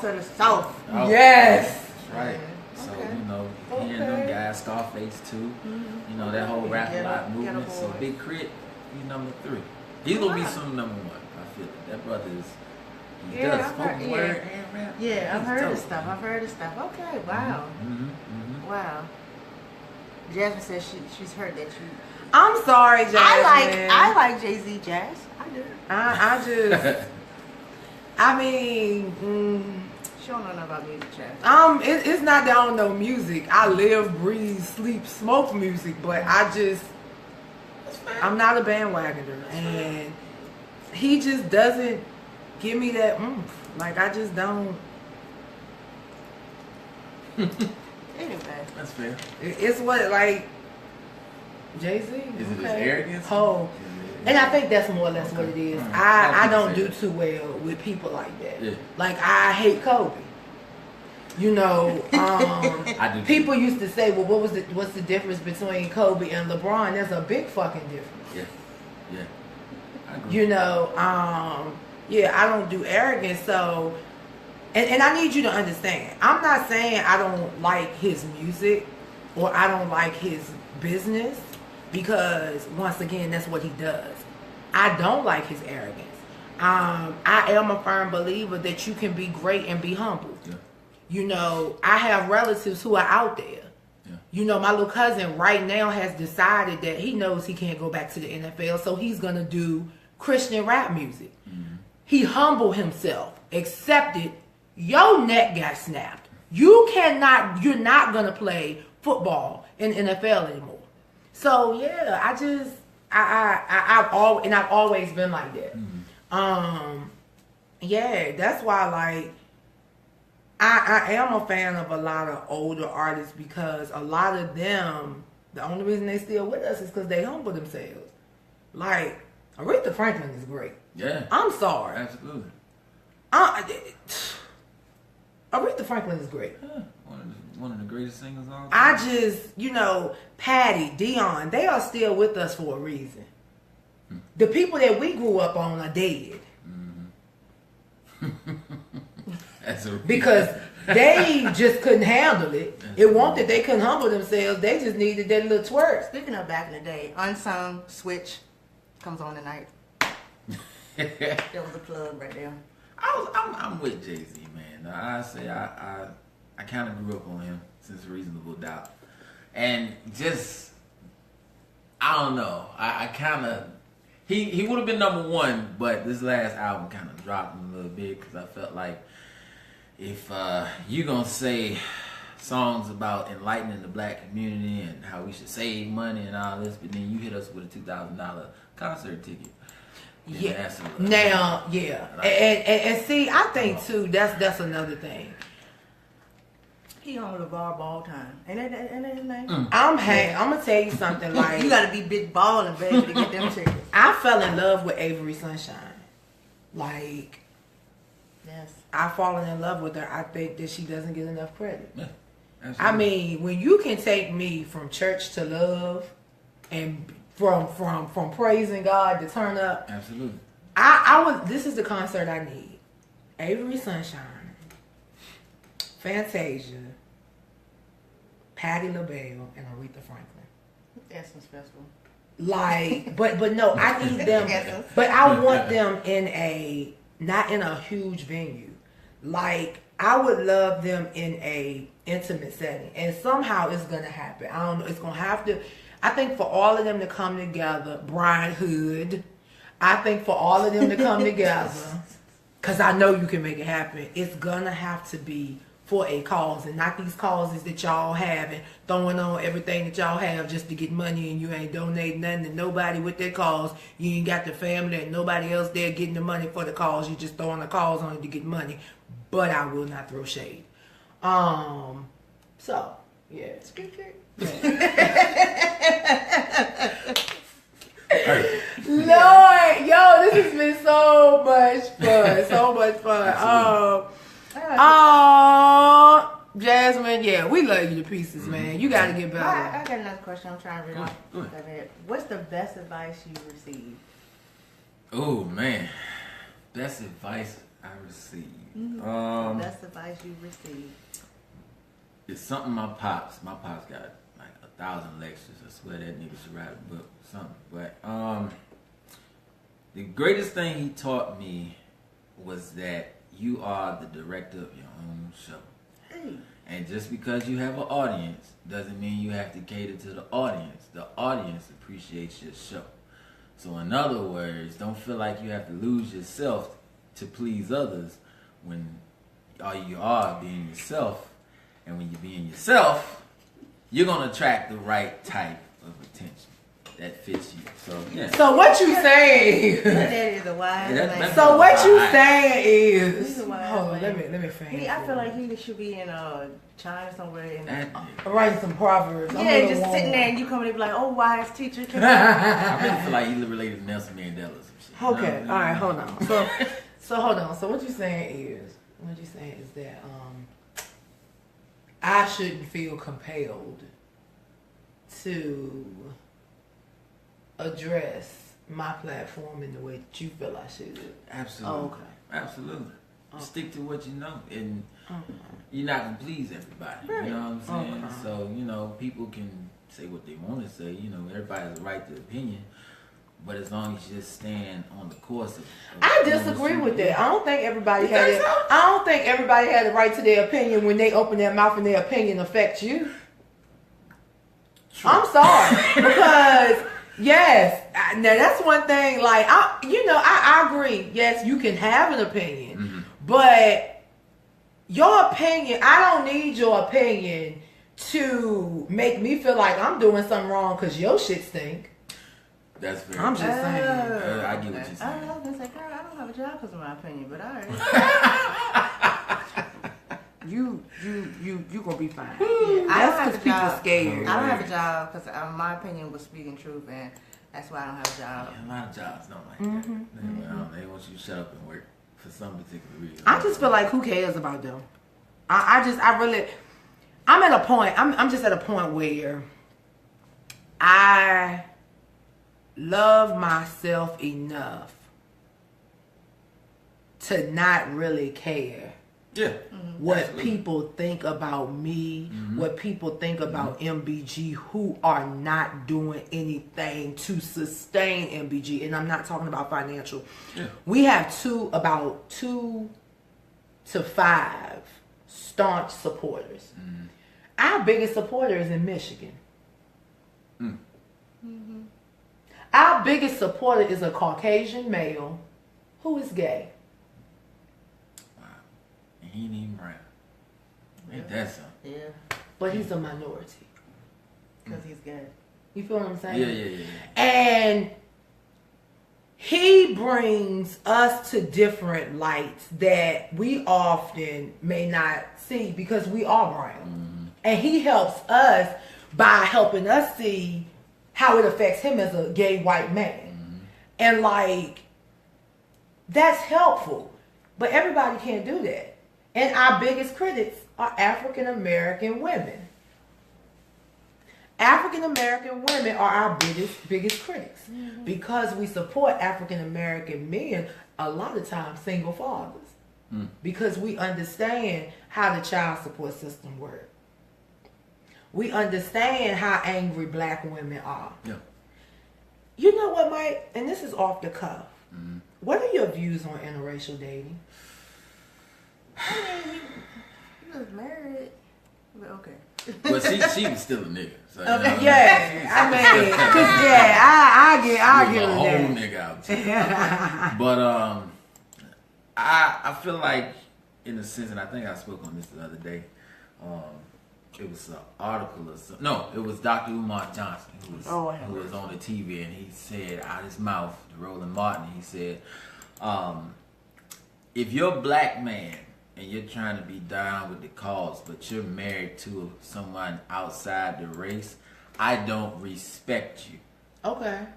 of the South. Oh, Yes. That's right. So, Okay. you know, hearing them Okay. guys, Scarface too, you know, that whole rap a lot movement. So Big Crit, he's #3. He's gonna be soon #1. I feel it. That brother is, he Yeah, does I've spoken heard- word and rap. Yeah, I've He's heard dope. of stuff. Okay, wow. Wow. Jasmine says she's heard that you. I'm sorry, Jasmine. I like Jay-Z jazz. I do. I just. I mean, She don't know nothing about music, child. It's not that I don't know music. I live, breathe, sleep, smoke music, but I'm not a bandwagoner, and he just doesn't give me that oomph. Like, I just don't. Anyway. That's fair. It's what, like, Jay-Z. Is it his arrogance? Oh. And I think that's more or less what it is. I don't do too well with people like that. Yeah. Like, I hate Kobe. You know, I do. People used to say, well, what's the difference between Kobe and LeBron? There's a big fucking difference. Yeah. I agree. You know, yeah, I don't do arrogance, so, and I need you to understand, I'm not saying I don't like his music or I don't like his business, because once again, that's what he does. I don't like his arrogance. I am a firm believer that you can be great and be humble. Yeah. You know, I have relatives who are out there. Yeah. You know, my little cousin right now has decided that he knows he can't go back to the NFL, so he's going to do Christian rap music. Mm-hmm. He humbled himself, accepted, your neck got snapped. You're not going to play football in the NFL anymore. So, yeah, I've always been like that. Mm-hmm. Yeah, that's why, like, I am a fan of a lot of older artists, because a lot of them, the only reason they still with us is because they humble themselves. Like, Aretha Franklin is great. Yeah. I'm sorry. Absolutely. Aretha Franklin is great. Yeah. One of the greatest singers of all time. I just, you know, Patty, Dion, they are still with us for a reason. The people that we grew up on are dead. Mm-hmm. Because they just couldn't handle it. It wasn't that they couldn't humble themselves. They just needed that little twerk. Speaking of back in the day, Unsung Switch comes on tonight. There was a plug right there. I'm with Jay-Z, man. I say I kind of grew up on him since Reasonable Doubt, and just I don't know. I kind of he would have been number one, but this last album kind of dropped him a little bit, because I felt like, if you're going to say songs about enlightening the black community and how we should save money and all this, but then you hit us with a $2,000 concert ticket. Yeah. Now, yeah. Like, and see, I think, too, that's another thing. He on LeVar Ball time. Ain't that his name? I'm going to tell you something, like... You got to be big balling, baby, to get them tickets. I fell in love with Avery Sunshine. Like... Yes. I've fallen in love with her. I think that she doesn't get enough credit. Yeah, I mean, when you can take me from church to love, and from praising God to turn up, absolutely. I would. This is the concert I need. Avery Sunshine, Fantasia, Patti LaBelle, and Aretha Franklin. Essence Festival. Like, but no, I need them. But I want them not in a huge venue. Like, I would love them in a intimate setting. And somehow it's going to happen. I don't know. It's going to have to. I think for all of them to come together, Brian Hood, I think for all of them to come together, because I know you can make it happen, it's going to have to be for a cause, and not these causes that y'all have and throwing on everything that y'all have just to get money, and you ain't donating nothing to nobody with that cause. You ain't got the family and nobody else there getting the money for the cause. You just throwing the cause on it to get money. But I will not throw shade. So, yeah. Lord, yo, this has been so much fun. So much fun. Jasmine, yeah, we love you to pieces, man. You got to get better. I got another question. I'm trying to read off. What's the best advice you received? Oh, man. Best advice I received. The best advice you received. It's something my pops got like 1,000 lectures. I swear that nigga should write a book or something. But the greatest thing he taught me was that you are the director of your own show. Hey. And just because you have an audience doesn't mean you have to cater to the audience. The audience appreciates your show. So in other words, don't feel like you have to lose yourself to please others when you are being yourself, and when you're being yourself, you're gonna attract the right type of attention that fits you. So yeah. So what you saying? That is a wise man. So what you saying is? He's a wise Hold on, man. let me finish. I feel like he should be in China somewhere. Writing some proverbs. Yeah, just sitting there and you come in and be like, oh, wise teacher. I really feel like you related to Nelson Mandela or some shit. Okay, all right, hold on. So hold on. So what you saying is that I shouldn't feel compelled to address my platform in the way that you feel I should. Absolutely. Oh, okay. Absolutely. Stick to what you know, and you're not gonna please everybody. Right. You know what I'm saying? Okay. So people can say what they want to say. Everybody has a right to opinion, but as long as you just stand on the course of I disagree with that. I don't think everybody had it. I don't think everybody had the right to their opinion when they open their mouth and their opinion affects you. True. I'm sorry because yes, now that's one thing. Like I agree. Yes, you can have an opinion, but your opinion, I don't need your opinion to make me feel like I'm doing something wrong because your shit stink. That's very. I'm just saying. I get what you're saying. I was gonna say, girl, I don't have a job because of my opinion, but all right. You gonna be fine. Yeah, That's because people scared. I don't have a job because my opinion was speaking truth, and that's why I don't have a job. Yeah, a lot of jobs don't like that. They want you to shut up and work for some particular reason. I just feel like who cares about them? I'm at a point. I'm just at a point where I love myself enough to not really care. Yeah. What Absolutely. people think about me, what people think about MBG, who are not doing anything to sustain MBG, and I'm not talking about financial. Yeah. We have about 2 to 5 staunch supporters. Our biggest supporter is in Michigan. Our biggest supporter is a Caucasian male who is gay. He ain't even brown. Ain't that something? Yeah, But he's a minority. because he's good. You feel what I'm saying? Yeah. And he brings us to different lights that we often may not see because we are brown. And he helps us by helping us see how it affects him as a gay white man. And that's helpful. But everybody can't do that. And our biggest critics are African American women. African American women are our biggest critics because we support African American men a lot of times single fathers because we understand how the child support system works. We understand how angry black women are. Yeah. You know what, Mike? And this is off the cuff. What are your views on interracial dating? He was married, but okay. Well, she was still a nigga. So, I get a whole that. nigga out there. But I feel like, in a sense, and I think I spoke on this the other day. It was an article or something. No, it was Dr. Umar Johnson who was on the TV, and he said out his mouth to Roland Martin. He said, "If you're a black man and you're trying to be down with the cause, but you're married to someone outside the race, I don't respect you." Okay.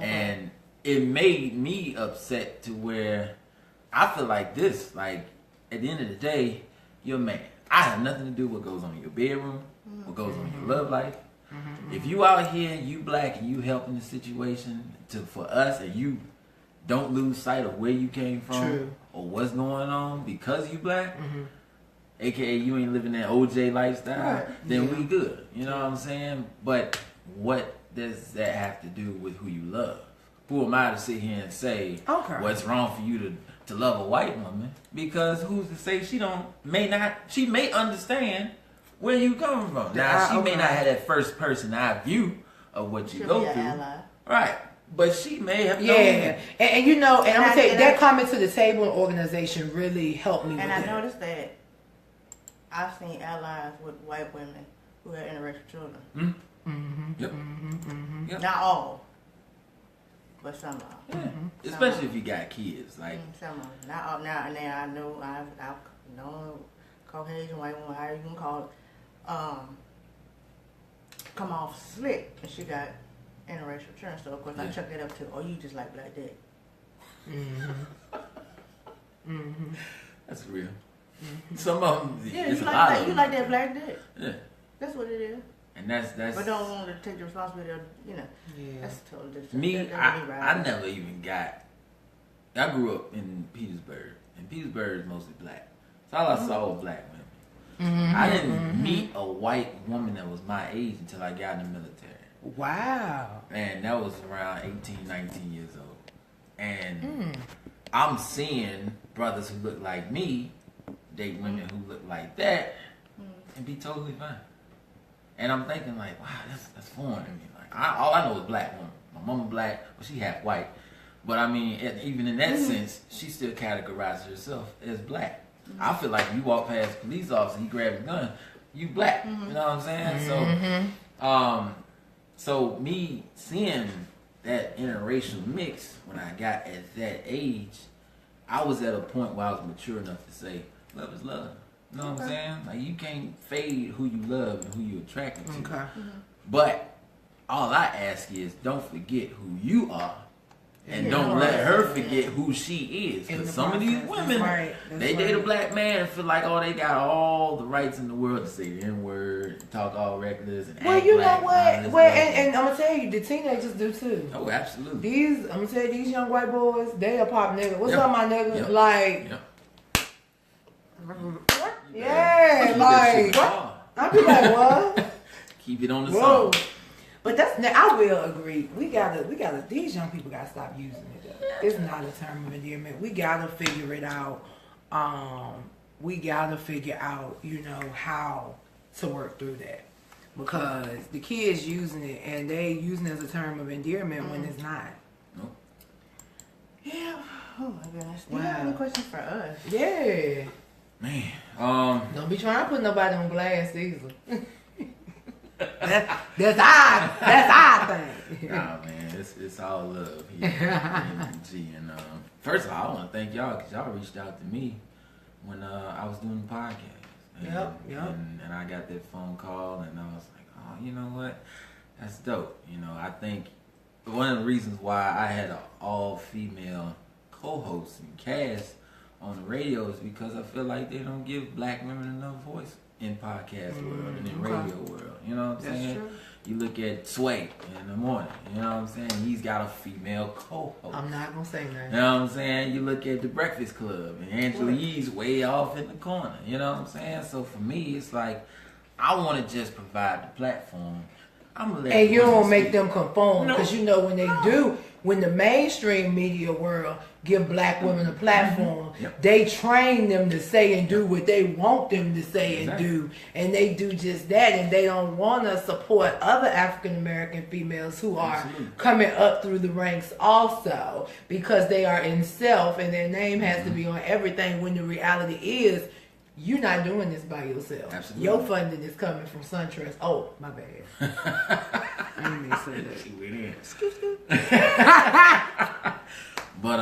And it made me upset to where I feel like this. Like, at the end of the day, you're a man. I have nothing to do with what goes on in your bedroom, what goes on in your love life. If you out here and you black and you helping the situation for us, and you don't lose sight of where you came from or what's going on because you black, aka you ain't living that OJ lifestyle, then we good. You know what I'm saying? But what does that have to do with who you love? Who am I to sit here and say what's wrong for you to love a white woman? Because who's to say she may understand where you coming from. Now she may not have that first person eye view of what you go through. Ally. Right. but she may have known Yeah, that. and you know, and I'm gonna tell you, and that coming to the table organization really helped me. And with I that. noticed that I've seen allies with white women who have interracial children. Yep. Yep. Not all, but some of them. Yeah. Especially if you got kids, like Some of them. Not all. Now I know I've known Caucasian white woman, however you can call it, come off slick, and she got interracial children. So of course I chuck that up too. Oh, you just like black dick. that's real. Some of them, Yeah, it's you a lot like of you them. like that black dick. Yeah, That's what it is. and that's But don't want to take the responsibility of, Yeah. that's totally different. me. That be right. I never even got. I grew up in Petersburg, and Petersburg is mostly black. So all I saw was black women. I didn't meet a white woman that was my age until I got in the military. Wow. And that was around 18, 19 years old. And I'm seeing brothers who look like me date women who look like that and be totally fine. And I'm thinking like, wow, that's foreign to me. Like, all I know is black woman. My mama black, but she half white. But I mean, even in that sense, she still categorizes herself as black. I feel like you walk past a police officer, he grab a gun, you black. You know what I'm saying? So me seeing that interracial mix when I got at that age, I was at a point where I was mature enough to say, love is love. You know what I'm saying? Like, you can't fade who you love and who you attracted to. Okay. But all I ask is, don't forget who you are. And Yeah, don't let right. her forget who she is. In Because the some of these process. women, That's right. That's they date a right. black man and feel like, oh, they got all the rights in the world to say the N-word, and talk all reckless, and Well, act you black know and all what? this Well, stuff. and I'm gonna tell you, the teenagers do too. Oh, absolutely. I'm gonna tell you, these young white boys, they a pop nigga. What's Yep. up, my nigga? Yep. Like, Yep. yeah, Keep that like, shit what? raw. I be like, what? Keep it on the Whoa. song. But I will agree. We gotta, these young people gotta stop using it. Though. It's not a term of endearment. We gotta figure it out. We gotta figure out, how to work through that. Because the kids using it, and they using it as a term of endearment when it's not. Nope. Yeah. Oh my goodness. Do you Wow. have any questions for us? Yeah. Man. Don't be trying to put nobody on blast either. That's our thing. Nah, man, it's all love here at MBG. And first of all, I want to thank y'all because y'all reached out to me when I was doing the podcast. And, Yep. And I got that phone call, and I was like, oh, you know what? That's dope. I think one of the reasons why I had an all-female co-host and cast on the radio is because I feel like they don't give black women enough voice in podcast world and in radio world. You know what I'm saying? True. You look at Sway in the morning. You know what I'm saying? He's got a female co-host. I'm not gonna say nothing. You know what I'm saying? You look at the Breakfast Club and Angela Yee's way off in the corner. You know what I'm saying? So for me, it's like I want to just provide the platform. I'm gonna let And you women don't make speak. them conform because when they do, when the mainstream media world give black women a platform, Yep. they train them to say and do what they want them to say and do, and they do just that, and they don't want to support other African American females who are Absolutely. coming up through the ranks also because they are in self and their name has to be on everything. When the reality is, you're not doing this by yourself. Absolutely. Your funding is coming from SunTrust. Oh, my bad. I didn't mean to say that. She went in. But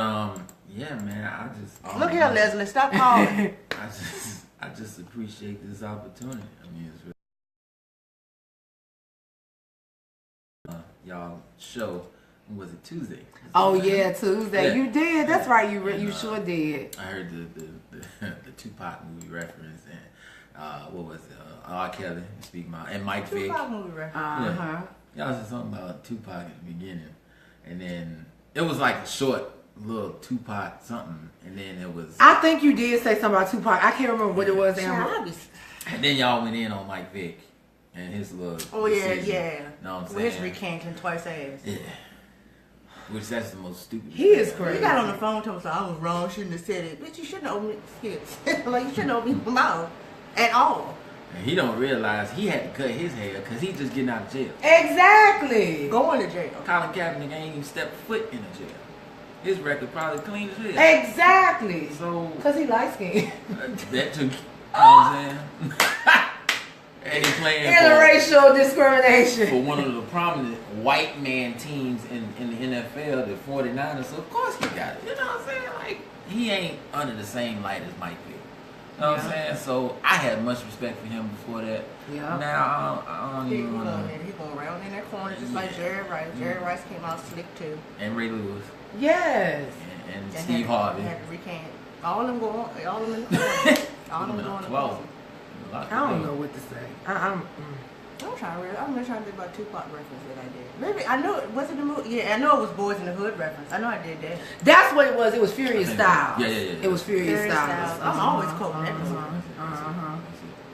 yeah, man, I just Look here, Leslie. Stop calling. I just appreciate this opportunity. I mean, it's really y'all show. Was it Tuesday? Oh yeah, Tuesday. Yeah. You did. That's right. You And, sure did. I heard the Tupac movie reference and what was it? R. Kelly, Speak My, and Mike Vick. Tupac movie reference. Uh-huh. Y'all said something about Tupac at the beginning, and then it was like a short little Tupac something, and then it was, I think you did say something about Tupac. I can't remember what it was. Child, and then y'all went in on Mike Vick and his little. Oh yeah, decision. yeah. Know what I'm With his saying? recanting twice ass. Yeah. Which that's the most stupid. He is thing. crazy. He got on the phone told me, so I was wrong, shouldn't have said it. Bitch, you shouldn't have opened his like you shouldn't open your mouth at all. And he don't realize he had to cut his hair because he just getting out of jail. Exactly. Going to jail. Colin Kaepernick ain't even stepped foot in a jail. His record probably clean as hell. Exactly. So because he light skinned. that took. You know what I'm saying? And he playing interracial discrimination for one of the prominent white man teams in the NFL, the 49ers. So of course he got it. You know what I'm saying? Like he ain't under the same light as Mike Vick. You know what I'm saying? So I had much respect for him before that. Yeah. Now I don't even want to. He's going around in that corner just like Jerry Rice. Jerry Rice came out slick too. And Ray Lewis. Yes. And Steve Harvey. Had to recant. All of them go on. All of them in the corner. All of them going to I don't know what to say. I'm really trying to think about Tupac reference that I did. Maybe I know it wasn't the movie. Yeah, I know it was Boys in the Hood reference. I know I did that. That's what it was. It was Furious Styles. Yeah. It was Furious Styles. I'm always quoting that movie.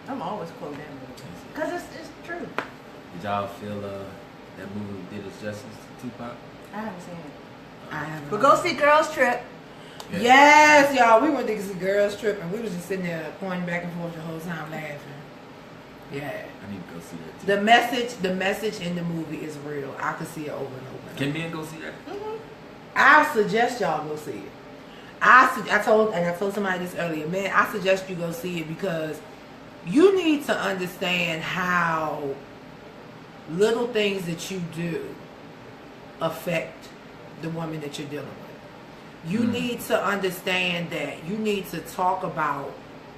I'm always quoting that movie because it's true. Did y'all feel that movie did its justice to Tupac? I haven't seen it. I haven't. But go see Girls Trip. Yeah. Yes, y'all. We went to see Girls Trip and we was just sitting there pointing back and forth the whole time laughing. Yeah. I need to go see that too. The message in the movie is real. I could see it over and over. Can men go see that? I suggest y'all go see it. I told somebody this earlier, man. I suggest you go see it because you need to understand how little things that you do affect the woman that you're dealing with. You need to understand that you need to talk about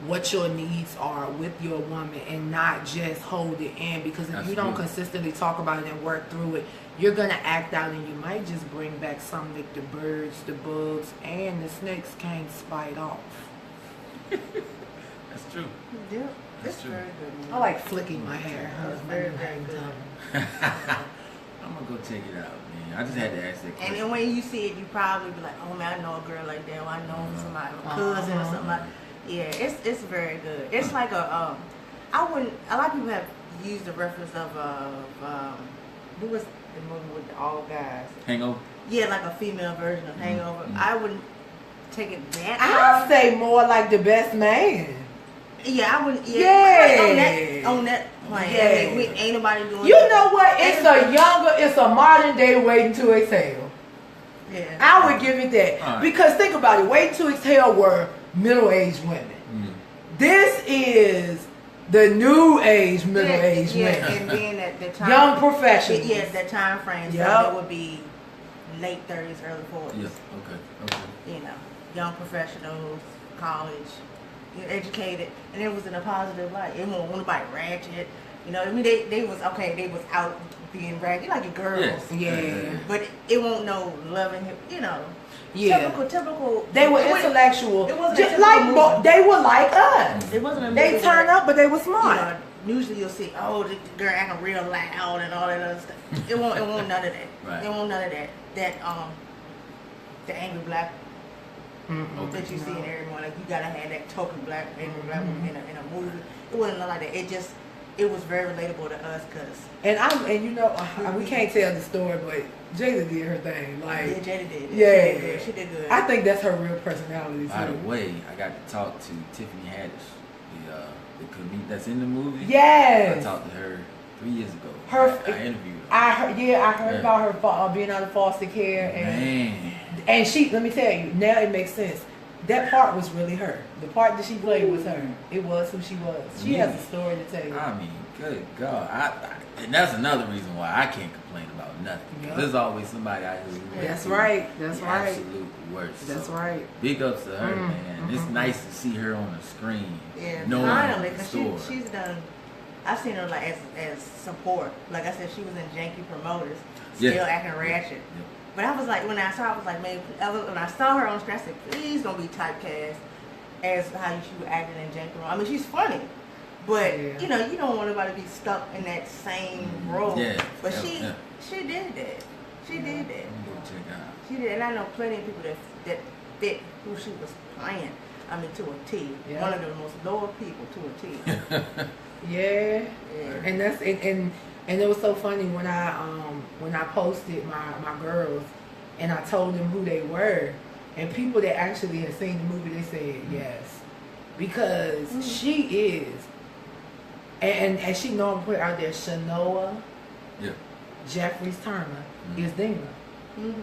what your needs are with your woman and not just hold it in, because if you don't consistently talk about it and work through it, you're going to act out and you might just bring back something that the birds, the bugs, and the snakes can't fight off. That's true. Yeah, that's true. Very good. I like flicking my hair. That's very, very good. I'm going to go check it out, man. I just had to ask that question. And then when you see it, you probably be like, oh man, I know a girl like that, or I know somebody, a cousin or something like that. Yeah, it's very good. It's like a a lot of people have used the reference of who was the movie with all guys? Hangover? Yeah, like a female version of Hangover. I wouldn't take it that I'd say more like The Best Man. Yeah, I wouldn't. Yeah. On that plane. Yeah. I mean, ain't nobody doing. You know what? It's a modern day Waiting to Exhale. Yeah. I would give it that. Right. Because think about it. Waiting to Exhale were middle-aged women. This is the new age middle-aged women. And then at the time, young professionals. Yes, that time frame. So Yep. it would be late 30s, early 40s. Yeah, okay. You know, young professionals, college, educated, and it was in a positive light. It wasn't nobody ratchet. You know, I mean, they was okay. They was out being ratchet, like your girls. Yeah. But it won't no loving him. You know. Yeah. Typical. They were intellectual. It wasn't just like they were like us. It wasn't a They movie turned up, but they were smart. You know, usually you'll see, oh, the girl acting real loud and all that other stuff. It won't none of that. Right. It won't none of that. That the angry black that you see in everyone. Like you gotta have that token black angry black woman in a movie. It wasn't like that. It was very relatable to us, cause. And you know, we can't tell the story, but Jada did her thing. Like Yeah, Jada did. Yeah, she did good. I think that's her real personality. By the too. way, I got to talk to Tiffany Haddish, the comedian that's in the movie. Yes. I talked to her 3 years ago. I interviewed her. I heard about her being out of foster care, and she. Let me tell you, now it makes sense. That part was really her. The part that she played was her. It was who she was. She has a story to tell you. I mean, good God. And that's another reason why I can't complain about nothing. Yep. There's always somebody out here who That's right. That's the right. absolute worst. That's So, right. Big ups to her, man. It's nice to see her on the screen. Yeah, knowing finally, the because story. she's done. I've seen her like as support. Like I said, she was in Janky Promoters, still acting ratchet. Yeah. But I was like, when I saw her, I was like, man, when I saw her on screen, I said, please don't be typecast as how she was acting in Janky Promoters. I mean, she's funny, but you know, you don't want nobody to be stuck in that same role. Yeah. But she did that. She did that. Let me go check out. She did, and I know plenty of people that fit who she was playing. I mean, to a T. Yeah. One of the most loyal people to a T. Yeah. And that's and it was so funny when I posted my girls and I told them who they were, and people that actually had seen the movie, they said yes, because she is And she normally put out there Shanoa Jeffries Turner is Dina. We'll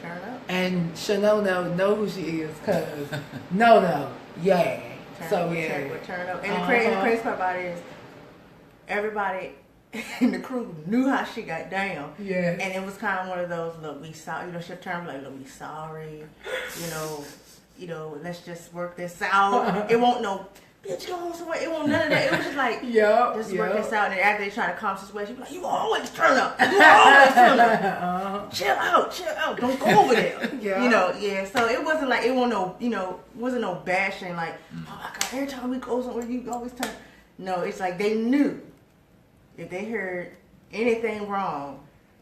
turn up. And Shanoa know who she is because no. Yeah. We'll turn up. And the crazy part about it is everybody in the crew knew how she got down. Yeah. And it was kind of one of those, look, we sorry, she'll turn like, look, we sorry, let's just work this out. It won't no, bitch, go home somewhere. It won't none of that. It was just like, just work this out. And after they try to calm the situation, she be like, you always turn up. You always turn up. Chill out. Don't go over there. So it wasn't like, it wasn't no bashing like, oh my God, every time we go somewhere, you always turn. No, it's like they knew if they heard anything wrong,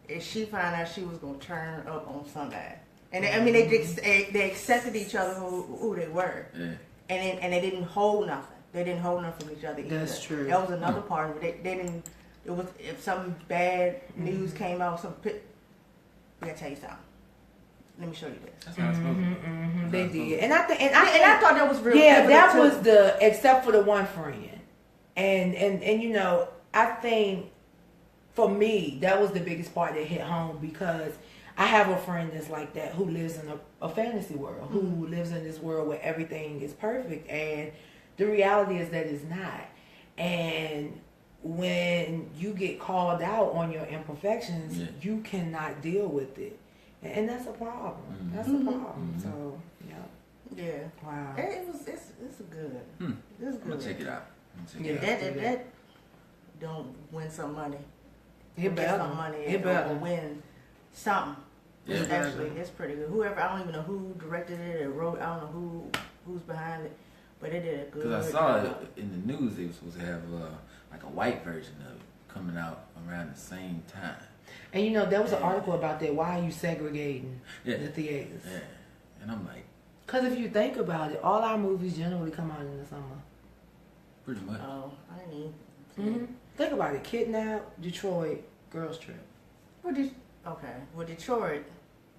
if she found out she was going to turn up on somebody. And they accepted each other who they were. Yeah. And they didn't hold nothing. They didn't hold nothing from each other either. That's true. That was another part of it. They didn't, it was, if some bad news came out, I gotta tell you something. Let me show you this. That's how it's supposed to be. They did. And I thought that was real. Yeah, that was except for the one friend. And I think for me, that was the biggest part that hit home because I have a friend that's like that who lives in a fantasy world, who lives in this world where everything is perfect. And the reality is that it's not. And when you get called out on your imperfections, you cannot deal with it. And that's a problem. That's a problem. So, yeah. Wow. It's good. It's good. I'm gonna check it out. That don't win some money. It better. Some money. It better win something. Yeah. It's pretty good. Whoever, I don't even know who directed it or wrote. I don't know who's behind it, but it did a good. Because I saw it in the news. They were supposed to have like a white version of it coming out around the same time. And there was an article about that. Why are you segregating the theaters? Yeah, and I'm like, because if you think about it, all our movies generally come out in the summer. Pretty much. Oh, I need. Think about it. Kidnap, Detroit, Girls Trip. Well, Detroit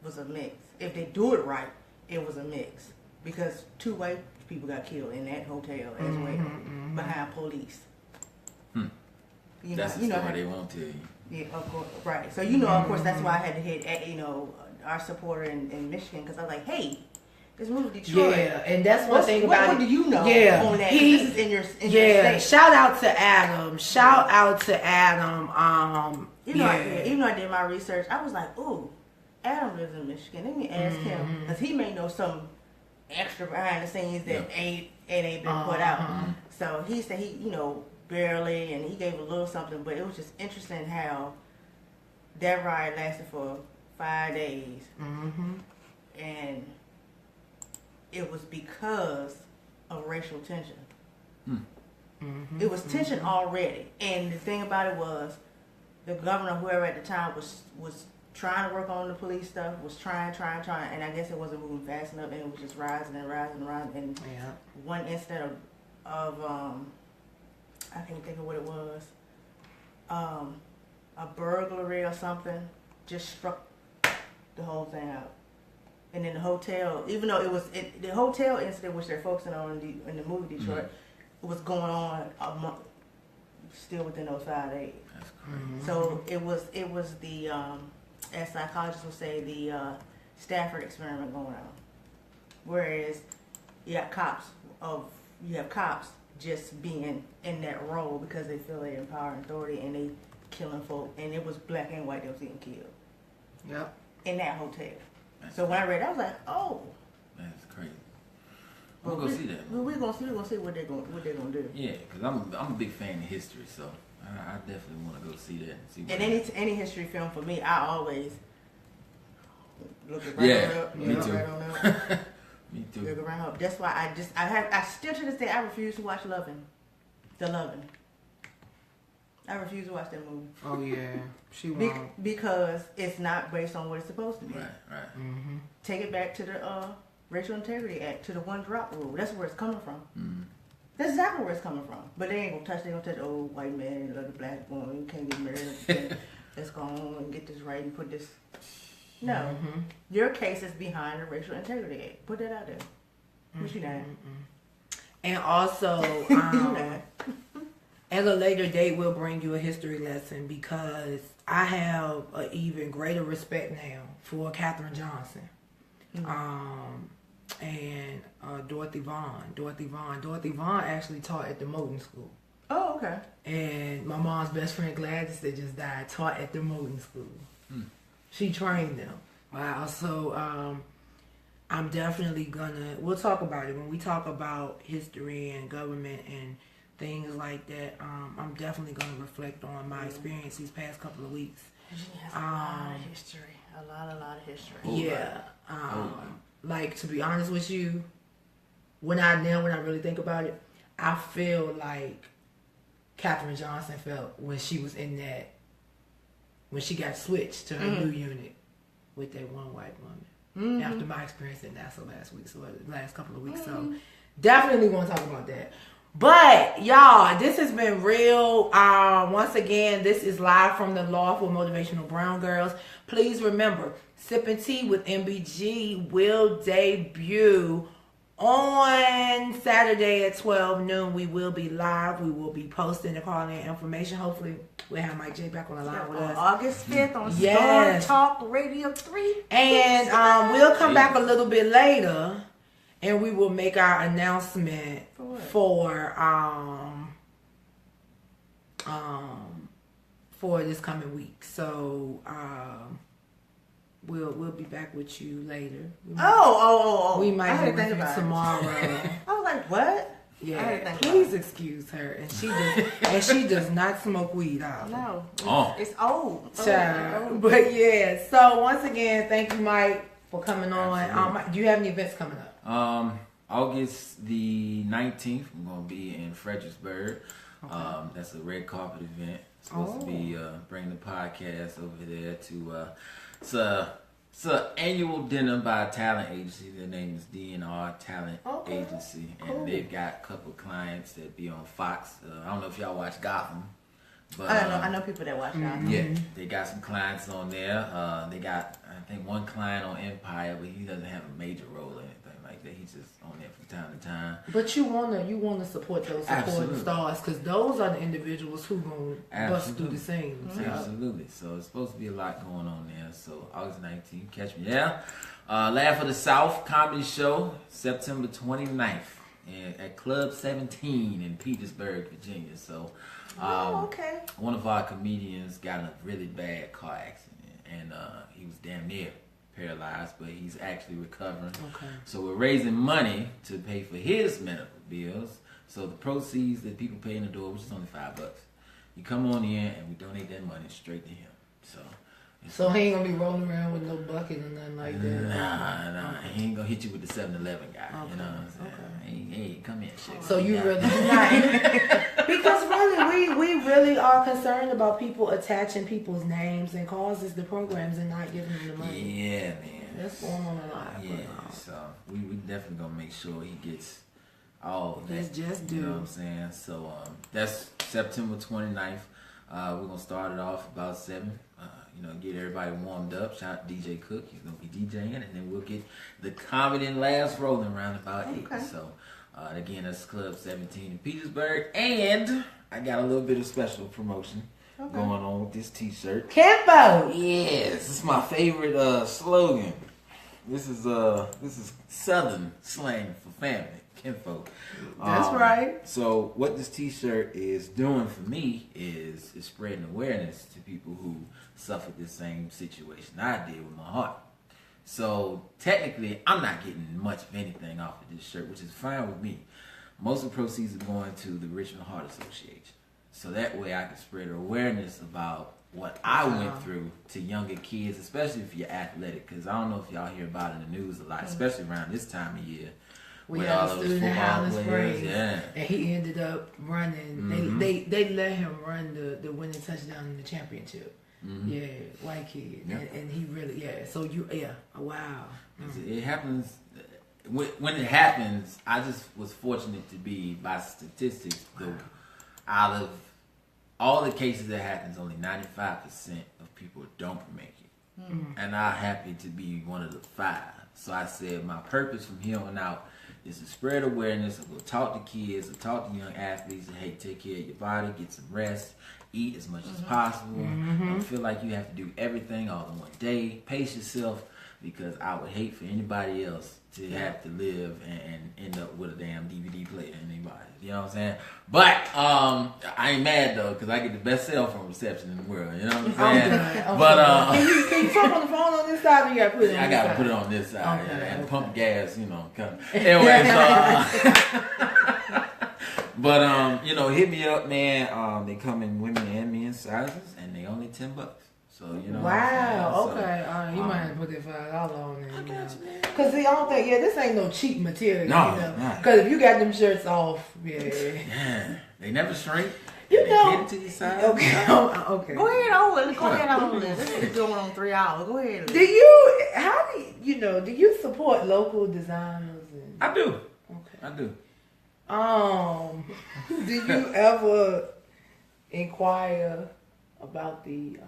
was a mix. If they do it right, it was a mix. Because 2 white people got killed in that hotel as well, behind police. That's the story they won't tell you. Yeah, of course, right. So of course, that's why I had to hit, our supporter in Michigan, because I was like, hey, this movie Detroit. Yeah, and that's one thing about it. What do you know on that? This is in your state. Shout out to Adam. Even though I did my research, I was like, ooh, Adam lives in Michigan. Let me ask him, because he may know some extra behind the scenes that ain't been put out. So he said he, barely, and he gave a little something, but it was just interesting how that ride lasted for 5 days. And it was because of racial tension. It was tension already. And the thing about it was, the governor, whoever at the time, was trying to work on the police stuff, was trying, and I guess it wasn't moving fast enough, and it was just rising. And one incident of I can't think of what it was, a burglary or something, just struck the whole thing out. And then the hotel, even though it was the hotel incident, which they're focusing on in the movie Detroit, it was going on a month, still within those 5 days. That's crazy. So it was the as psychologists would say, the Stafford experiment going on. Whereas you have cops just being in that role because they feel they empower authority and they killing folk, and it was black and white that was getting killed. Yep. In that hotel. So when I read it, I was like, oh. That's crazy. We'll go see that. We're gonna see what they're gonna do. Yeah, because I'm a big fan of history, so I definitely want to go see that. And any history film for me, I always look it right on up. Me too. Right on up. Me too. Look it right up. That's why I still to this day I refuse to watch Lovin'. I refuse to watch that movie. Oh yeah, she won't. Because it's not based on what it's supposed to be. Right. Take it back to the Racial Integrity Act, to the one drop rule. That's where it's coming from. That's exactly where it's coming from. But they ain't gonna touch. They gonna touch the old white man and the black woman. You can't get married. Let's go on and get this right and put this. No, your case is behind the Racial Integrity Act. Put that out there. What you done? And also, At a later date, we'll bring you a history lesson because I have an even greater respect now for Katherine Johnson. And Dorothy Vaughan. Dorothy Vaughan actually taught at the Moton School. Oh, okay. And my mom's best friend Gladys that just died taught at the Moton School. She trained them. Wow. So I'm definitely we'll talk about it when we talk about history and government and things like that. I'm definitely gonna reflect on my experience these past couple of weeks. Virginia has a lot of history. A lot of history. Yeah. Like, to be honest with you, when I really think about it, I feel like Katherine Johnson felt when she was in that, when she got switched to her new unit with that one white woman. After my experience in NASA last couple of weeks. So definitely want to talk about that. But y'all, this has been real. Once again, this is live from the Law for Motivational Brown Girls. Please remember, Sipping Tea with MBG will debut on Saturday at 12 noon. We will be live. We will be posting the calling information. Hopefully, we'll have Mike J back on the line with us. August 5th on Star Talk Radio 3. And we'll come back a little bit later. And we will make our announcement for this coming week. So we'll be back with you later. We might have with you tomorrow. I was like, what? Yeah. Please excuse her. And she does not smoke weed either. No. It's old. Child. But yeah. So once again, thank you, Mike, for coming on. Do you have any events coming up? August the 19th, we're going to be in Fredericksburg. That's a red carpet event. Supposed to be bringing the podcast over there to it's an annual dinner by a talent agency. Their name is DNR Talent Agency, and they've got a couple of clients that be on Fox. I don't know if y'all watch Gotham. But, I know people that watch Gotham. Yeah, they got some clients on there. They got, I think, one client on Empire, but he doesn't have a major role or anything like that. He's just on there from time to time. But you wanna support those supporting stars, because those are the individuals who gonna bust through the scenes. Absolutely. So it's supposed to be a lot going on there. So August 19th, catch me there. Laugh of the South comedy show, September 29th at Club 17 in Petersburg, Virginia. So. One of our comedians got in a really bad car accident, and he was damn near paralyzed, but he's actually recovering. So we're raising money to pay for his medical bills. So the proceeds that people pay in the door, which is only $5, you come on in and we donate that money straight to him. So he ain't gonna be rolling around with no bucket or nothing like that. Nah, he ain't gonna hit you with the 7-Eleven guy. You know what I'm saying? Hey, come here, shit. So you really not, because really we really are concerned about people attaching people's names and causes to programs and not giving them the money. Yeah, man. That's going on a lot. Yeah, so we definitely gonna make sure he gets all that. That's just due. You know what I'm saying? So that's September 29th. We're gonna start it off about 7. Get everybody warmed up. Shout out to DJ Cook. He's gonna be DJing, and then we'll get the comedy and laughs rolling around about 8. So again, that's Club 17 in Petersburg, and I got a little bit of special promotion going on with this T-shirt. Kimbo. Yes, this is my favorite slogan. This is Southern slang for family, kinfolk. That's right. So what this T-shirt is doing for me is spreading awareness to people who suffered the same situation I did with my heart. So technically, I'm not getting much of anything off of this shirt, which is fine with me. Most of the proceeds are going to the Richmond Heart Association. So that way I can spread awareness about what I went through to younger kids, especially if you're athletic. Because I don't know if y'all hear about it in the news a lot, especially around this time of year. We had a student in Highland Springs, and he ended up running. They let him run the winning touchdown in the championship. Yeah, white kid, and he really So wow. It happens when it happens. I just was fortunate to be, by statistics, out of all the cases that happens, only 95% of people don't make it, and I'm happy to be one of the 5. So I said my purpose from here on out is to spread awareness. We'll talk to kids, we'll talk to young athletes, and hey, take care of your body, get some rest, eat as much as possible. Don't feel like you have to do everything all in one day. Pace yourself, because I would hate for anybody else to have to live and end up with a damn DVD player in their body. You know what I'm saying? But I ain't mad though, because I get the best cell phone reception in the world. You know what I'm saying? But can you talk on the phone on this side, or you gotta put it on I this gotta side? put it on this side, Okay, and pump gas, you know. Anyway, but hit me up, man. They come in women and men's sizes, and they only $10. So you know. Wow. So, Okay. You might have to put that $5 on there. I got you, man. Cause the only thing, this ain't no cheap material. No, you know? not. Cause if you got them shirts off, Yeah, they never shrink. You They know. cater to your size. Okay. Okay. Go ahead on. Go ahead on. This is going on 3 hours. Go ahead. Do you support local designers? I do. Okay. I do. Do you ever inquire about the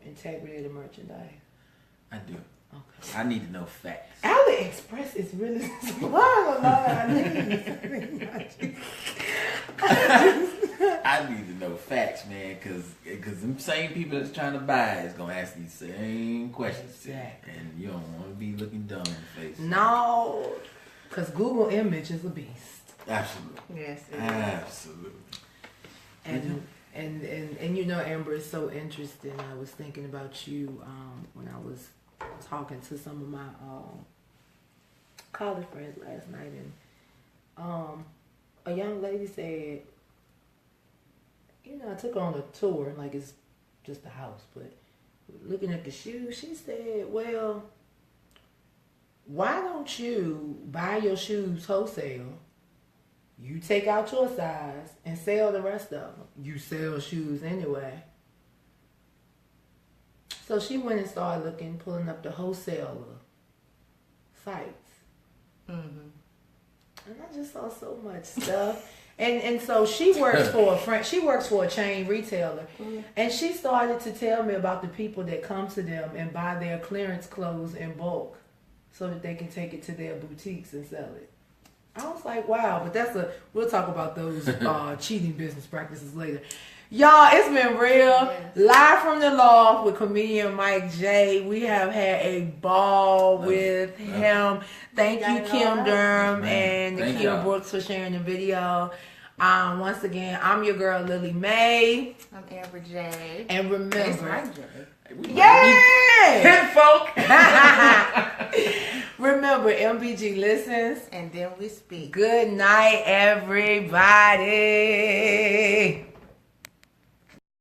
integrity of the merchandise? I do. Okay. I need to know facts. AliExpress is really I need to know facts, man, because them same people that's trying to buy is gonna ask these same questions, Exactly. and you don't want to be looking dumb in the face. No, because Google image is a beast. Absolutely. Yes. Absolutely. And Amber, it's so interesting. I was thinking about you when I was talking to some of my college friends last night, and a young lady said, I took her on a tour, like it's just a house, but looking at the shoes, she said, well, why don't you buy your shoes wholesale? You take out your size and sell the rest of them. You sell shoes anyway. So she went and started looking, pulling up the wholesaler sites. Mm-hmm. And I just saw so much stuff. And so she works for a friend. She works for a chain retailer. Mm-hmm. And she started to tell me about the people that come to them and buy their clearance clothes in bulk so that they can take it to their boutiques and sell it. I was like, wow, but we'll talk about those cheating business practices later. Y'all, it's been real. Yes. Live from the loft with comedian Mike J. We have had a ball with him. Thank you, Kim Durham and Nakia Brooks for sharing the video. Once again, I'm your girl, Lillie Mae. I'm Amber J. And remember, It's Mike J. Yeah! folk. Remember, MBG listens. And then we speak. Good night, everybody.